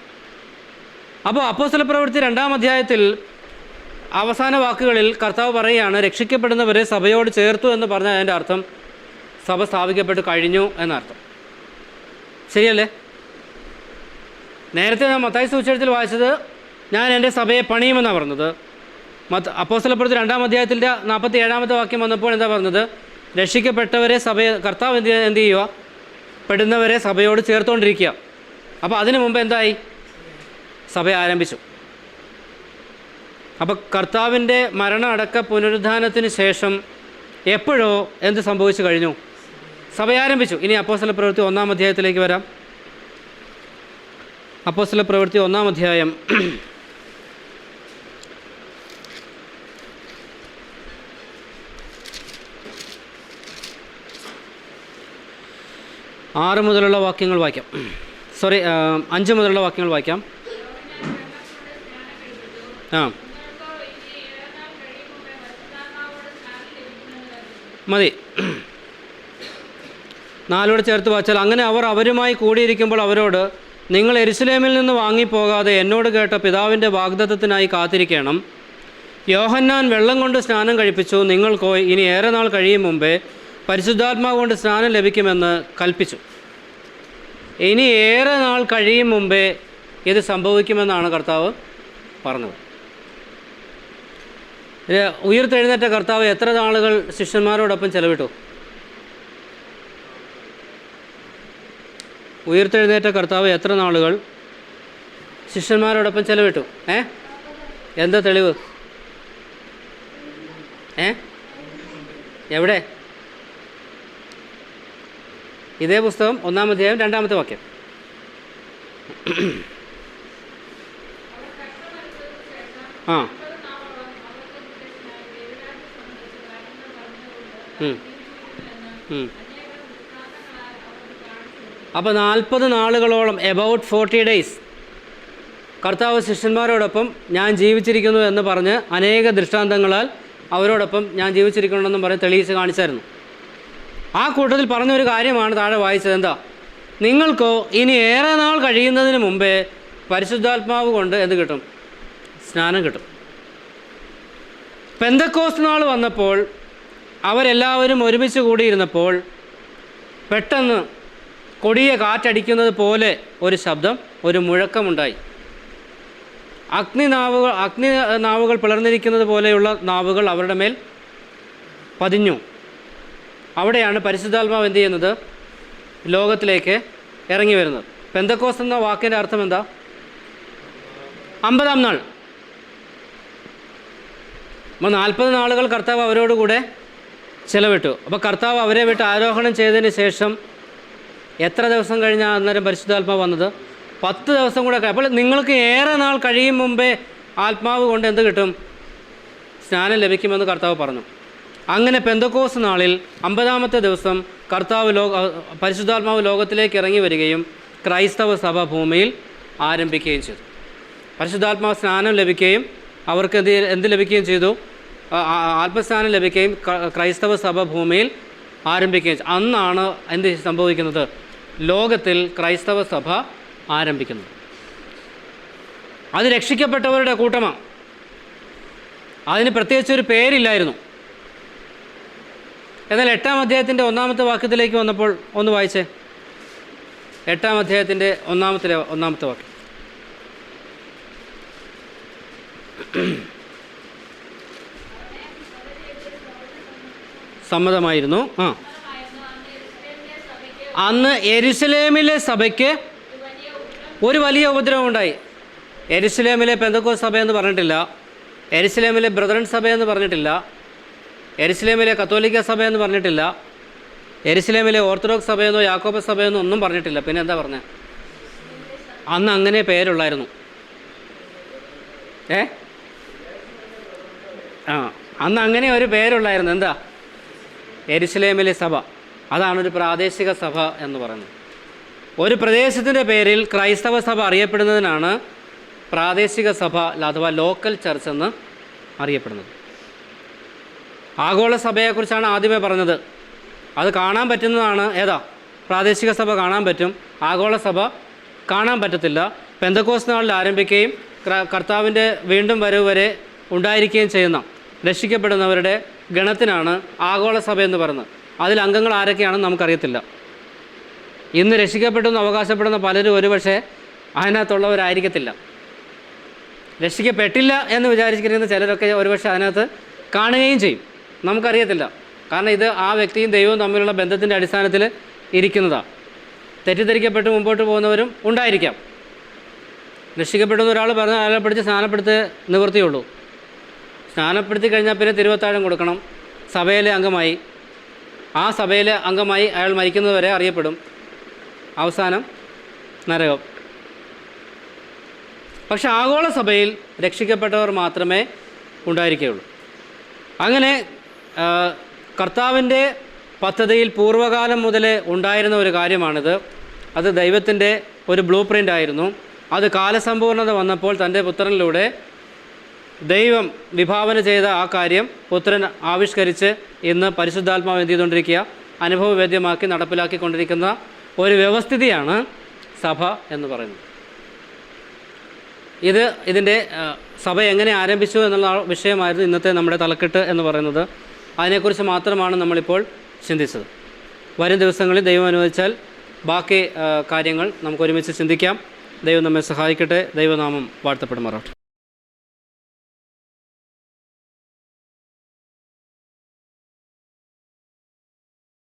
അപ്പോൾ അപ്പോസ്തല പ്രവൃത്തി 2-ാം അധ്യായത്തിൽ അവസാന വാക്കുകളിൽ കർത്താവ് പറയുകയാണ്, രക്ഷിക്കപ്പെടുന്നവരെ സഭയോട് ചേർത്തു എന്ന് പറഞ്ഞാൽ അതിൻ്റെ അർത്ഥം സഭ സ്ഥാപിക്കപ്പെട്ട് കഴിഞ്ഞു എന്നർത്ഥം. ശരിയല്ലേ? നേരത്തെ നാം മത്തായി സുവിശേഷത്തിൽ വായിച്ചത് ഞാൻ എൻ്റെ സഭയെ പണിയുമെന്നാണ് പറഞ്ഞത്. അപ്പോസ്തല പ്രവൃത്തി 2-ാം അധ്യായത്തിൻ്റെ 47-ാമത്തെ വാക്യം വന്നപ്പോൾ എന്താ പറഞ്ഞത്? രക്ഷിക്കപ്പെട്ടവരെ കർത്താവ് എന്ത് ചെയ്യുക? പെടുന്നവരെ സഭയോട് ചേർത്തുകൊണ്ടിരിക്കുക. അപ്പോൾ അതിനു മുമ്പ് എന്തായി? സഭ ആരംഭിച്ചു. അപ്പോൾ കർത്താവിൻ്റെ മരണ അടക്ക പുനരുദ്ധാനത്തിന് ശേഷം എപ്പോഴോ എന്ത് സംഭവിച്ചു കഴിഞ്ഞു? സഭ ആരംഭിച്ചു. ഇനി അപ്പോസ്തല പ്രവൃത്തി 1-ാം അധ്യായത്തിലേക്ക് വരാം. അപ്പോസ്തല പ്രവൃത്തി 1-ാം അധ്യായം 6 മുതലുള്ള വാക്യങ്ങൾ വായിക്കാം. 5 മുതലുള്ള വാക്യങ്ങൾ വായിക്കാം. മതി. 4 ചേർത്ത് വായിച്ചാൽ, അങ്ങനെ അവർ അവരുമായി കൂടിയിരിക്കുമ്പോൾ അവരോട്, നിങ്ങൾ യെരുശലേമിൽ നിന്ന് വാങ്ങിപ്പോകാതെ എന്നോട് കേട്ട പിതാവിൻ്റെ വാഗ്ദത്തത്തിനായി കാത്തിരിക്കണം. യോഹന്നാൻ വെള്ളം കൊണ്ട് സ്നാനം കഴിപ്പിച്ചു, നിങ്ങൾക്കോ ഇനി ഏറെ നാൾ കഴിയും മുമ്പേ പരിശുദ്ധാത്മാവ് കൊണ്ട് സ്നാനം ലഭിക്കുമെന്ന് കൽപ്പിച്ചു. ഇനി ഏറെ നാൾ കഴിയും മുമ്പേ ഇത് സംഭവിക്കുമെന്നാണ് കർത്താവ് പറഞ്ഞത്. ഉയിർത്തെഴുന്നേറ്റ കർത്താവ് എത്ര നാളുകൾ ശിഷ്യന്മാരോടൊപ്പം ചെലവിട്ടു? ഉയിർത്തെഴുന്നേറ്റ കർത്താവ് എത്ര നാളുകൾ ശിഷ്യന്മാരോടൊപ്പം ചെലവിട്ടു? എന്താ തെളിവ്? എവിടെ? ഇതേ പുസ്തകം 1-ാം അധ്യായം 2-ാമത്തെ വാക്യം. ആ അപ്പോൾ 40 നാളുകളോളം, എബൌട്ട് 40 days, കർത്താവ് ശിഷ്യന്മാരോടൊപ്പം ഞാൻ ജീവിച്ചിരിക്കുന്നു എന്ന് പറഞ്ഞ് അനേക ദൃഷ്ടാന്തങ്ങളാൽ അവരോടൊപ്പം ഞാൻ ജീവിച്ചിരിക്കണമെന്നും പറഞ്ഞ് തെളിയിച്ച് കാണിച്ചായിരുന്നു. ആ കൂട്ടത്തിൽ പറഞ്ഞൊരു കാര്യമാണ് താഴെ വായിച്ചത്. എന്താ? നിങ്ങൾക്കോ ഇനി ഏറെ നാൾ കഴിയുന്നതിന് മുമ്പേ പരിശുദ്ധാത്മാവ് കൊണ്ട് എന്ത് കിട്ടും? സ്നാനം കിട്ടും. പെന്തക്കോസ്ത് നാൾ വന്നപ്പോൾ അവരെല്ലാവരും ഒരുമിച്ച് കൂടിയിരുന്നപ്പോൾ പെട്ടെന്ന് കൊടിയ കാറ്റടിക്കുന്നത് പോലെ ഒരു ശബ്ദം, ഒരു മുഴക്കമുണ്ടായി. അഗ്നി നാവുകൾ പിളർന്നിരിക്കുന്നത് പോലെയുള്ള നാവുകൾ അവരുടെ മേൽ പതിഞ്ഞു. അവിടെയാണ് പരിശുദ്ധാത്മാവ് എന്ത് ചെയ്യുന്നത്? ലോകത്തിലേക്ക് ഇറങ്ങി വരുന്നത്. പെന്തക്കോസ്ത് എന്ന വാക്കിൻ്റെ അർത്ഥം എന്താ? 50-ാം നാൾ. അപ്പോൾ 40 നാളുകൾ കർത്താവ് അവരോടുകൂടെ ചെലവിട്ടു. അപ്പോൾ കർത്താവ് അവരെ വിട്ട് ആരോഹണം ചെയ്തതിന് ശേഷം എത്ര ദിവസം കഴിഞ്ഞാൽ അന്നേരം പരിശുദ്ധാത്മാവ് വന്നത്? 10 ദിവസം കൂടെ. അപ്പോൾ നിങ്ങൾക്ക് ഏറെ നാൾ കഴിയും മുമ്പേ ആത്മാവ് കൊണ്ട് എന്ത് കിട്ടും? സ്നാനം ലഭിക്കുമെന്ന് കർത്താവ് പറഞ്ഞു. അങ്ങനെ പെന്തക്കോസ്ത് നാളിൽ 50-ാമത്തെ ദിവസം പരിശുദ്ധാത്മാവ് ലോകത്തിലേക്ക് ഇറങ്ങി വരികയും ക്രൈസ്തവ സഭ ഭൂമിയിൽ ആരംഭിക്കുകയും ചെയ്തു. പരിശുദ്ധാത്മാവ് സ്നാനം ലഭിക്കുകയും അവർക്ക് എന്ത് ലഭിക്കുകയും ചെയ്തു? ആത്മസ്നാനം ലഭിക്കുകയും ക്രൈസ്തവ സഭ ഭൂമിയിൽ ആരംഭിക്കുകയും ചെയ്തു. അന്നാണ് എന്ത് സംഭവിക്കുന്നത്? ലോകത്തിൽ ക്രൈസ്തവ സഭ ആരംഭിക്കുന്നത്. അത് രക്ഷിക്കപ്പെട്ടവരുടെ കൂട്ടമാണ്. അതിന് പ്രത്യേകിച്ചൊരു പേരില്ലായിരുന്നു. എന്നാൽ 8-ാം അധ്യായത്തിൻ്റെ 1-ാമത്തെ വാക്യത്തിലേക്ക് വന്നപ്പോൾ ഒന്ന് വായിച്ചേ. 8-ാം അധ്യായത്തിൻ്റെ 1-ാമത്തെ വാക്യം. സമ്മതമായിരുന്നു. അന്ന് യെരുശലേമിലെ സഭയ്ക്ക് ഒരു വലിയ ഉപദ്രവം ഉണ്ടായി. യെരുശലേമിലെ പെന്തക്കോസ്ത് സഭയെന്ന് പറഞ്ഞിട്ടില്ല, യെരുശലേമിലെ ബ്രദറൻ സഭയെന്ന് പറഞ്ഞിട്ടില്ല, യെരുശലേമിലെ കത്തോലിക്ക സഭയെന്ന് പറഞ്ഞിട്ടില്ല, യെരുശലേമിലെ ഓർത്തഡോക്സ് സഭയെന്നോ യാക്കോബ സഭയെന്നോ ഒന്നും പറഞ്ഞിട്ടില്ല. പിന്നെ എന്താ പറഞ്ഞത്? അന്ന് അങ്ങനെ പേരുള്ളായിരുന്നു. അന്ന് അങ്ങനെ ഒരു പേരുള്ളായിരുന്നു. എന്താ? യെരുശലേമിലെ സഭ. അതാണൊരു പ്രാദേശിക സഭ എന്ന് പറയുന്നത്. ഒരു പ്രദേശത്തിൻ്റെ പേരിൽ ക്രൈസ്തവ സഭ അറിയപ്പെടുന്നതിനാണ് പ്രാദേശിക സഭ അഥവാ ലോക്കൽ ചർച്ച് എന്ന് അറിയപ്പെടുന്നത്. ആഗോള സഭയെക്കുറിച്ചാണ് ആദ്യമേ പറഞ്ഞത്. അത് കാണാൻ പറ്റുന്നതാണ്. ഏതാ? പ്രാദേശിക സഭ കാണാൻ പറ്റും, ആഗോള സഭ കാണാൻ പറ്റത്തില്ല. പെന്തക്കോസ്ത് നാളിൽ ആരംഭിക്കുകയും കർത്താവിൻ്റെ വീണ്ടും വരവ് വരെ ഉണ്ടായിരിക്കുകയും ചെയ്യുന്ന രക്ഷിക്കപ്പെടുന്നവരുടെ ഗണത്തിനാണ് ആഗോള സഭ എന്ന് പറയുന്നത്. അതിൽ അംഗങ്ങൾ ആരൊക്കെയാണെന്ന് നമുക്കറിയത്തില്ല. ഇന്ന് രക്ഷിക്കപ്പെട്ടെന്ന് അവകാശപ്പെടുന്ന പലരും ഒരുപക്ഷെ അതിനകത്തുള്ളവരായിരിക്കത്തില്ല. രക്ഷിക്കപ്പെട്ടില്ല എന്ന് വിചാരിച്ചിരിക്കുന്ന ചിലരൊക്കെ ഒരുപക്ഷെ അതിനകത്ത് കാണുകയും ചെയ്യും. നമുക്കറിയത്തില്ല. കാരണം ഇത് ആ വ്യക്തിയും ദൈവവും തമ്മിലുള്ള ബന്ധത്തിൻ്റെ അടിസ്ഥാനത്തിൽ ഇരിക്കുന്നതാണ്. തെറ്റിദ്ധരിക്കപ്പെട്ട് മുമ്പോട്ട് പോകുന്നവരും ഉണ്ടായിരിക്കാം. രക്ഷിക്കപ്പെടുന്ന ഒരാൾ പറഞ്ഞാൽ അയാളെ പിടിച്ച് സ്നാനപ്പെടുത്തി നിവൃത്തിയുള്ളൂ. സ്നാനപ്പെടുത്തി കഴിഞ്ഞാൽ പിന്നെ തിരുവത്താഴം കൊടുക്കണം. സഭയിലെ അംഗമായി, ആ സഭയിലെ അംഗമായി അയാൾ മരിക്കുന്നതുവരെ അറിയപ്പെടും. അവസാനം നരകം. പക്ഷെ ആഗോള സഭയിൽ രക്ഷിക്കപ്പെട്ടവർ മാത്രമേ ഉണ്ടായിരിക്കുകയുള്ളൂ. അങ്ങനെ കർത്താവിൻ്റെ പദ്ധതിയിൽ പൂർവ്വകാലം മുതലേ ഉണ്ടായിരുന്ന ഒരു കാര്യമാണിത്. അത് ദൈവത്തിൻ്റെ ഒരു ബ്ലൂ പ്രിൻ്റ് ആയിരുന്നു. അത് കാലസമ്പൂർണത വന്നപ്പോൾ തൻ്റെ പുത്രനിലൂടെ ദൈവം വിഭാവന ചെയ്ത ആ കാര്യം പുത്രൻ ആവിഷ്കരിച്ച് ഇന്ന് പരിശുദ്ധാത്മാവ് എന്ത് ചെയ്തുകൊണ്ടിരിക്കുക? അനുഭവവേദ്യമാക്കി നടപ്പിലാക്കിക്കൊണ്ടിരിക്കുന്ന ഒരു വ്യവസ്ഥിതിയാണ് സഭ എന്ന് പറയുന്നത്. ഇതിൻ്റെ സഭ എങ്ങനെ ആരംഭിച്ചു എന്നുള്ള വിഷയമായിരുന്നു ഇന്നത്തെ നമ്മുടെ തലക്കെട്ട് എന്ന് പറയുന്നത്. അതിനെക്കുറിച്ച് മാത്രമാണ് നമ്മളിപ്പോൾ ചിന്തിച്ചത്. വരും ദിവസങ്ങളിൽ ദൈവം അനുവദിച്ചാൽ ബാക്കി കാര്യങ്ങൾ നമുക്ക് ഒരുമിച്ച് ചിന്തിക്കാം. ദൈവം നമ്മെ സഹായിക്കട്ടെ. ദൈവനാമം വാഴ്ത്തപ്പെടുമാറാകട്ടെ.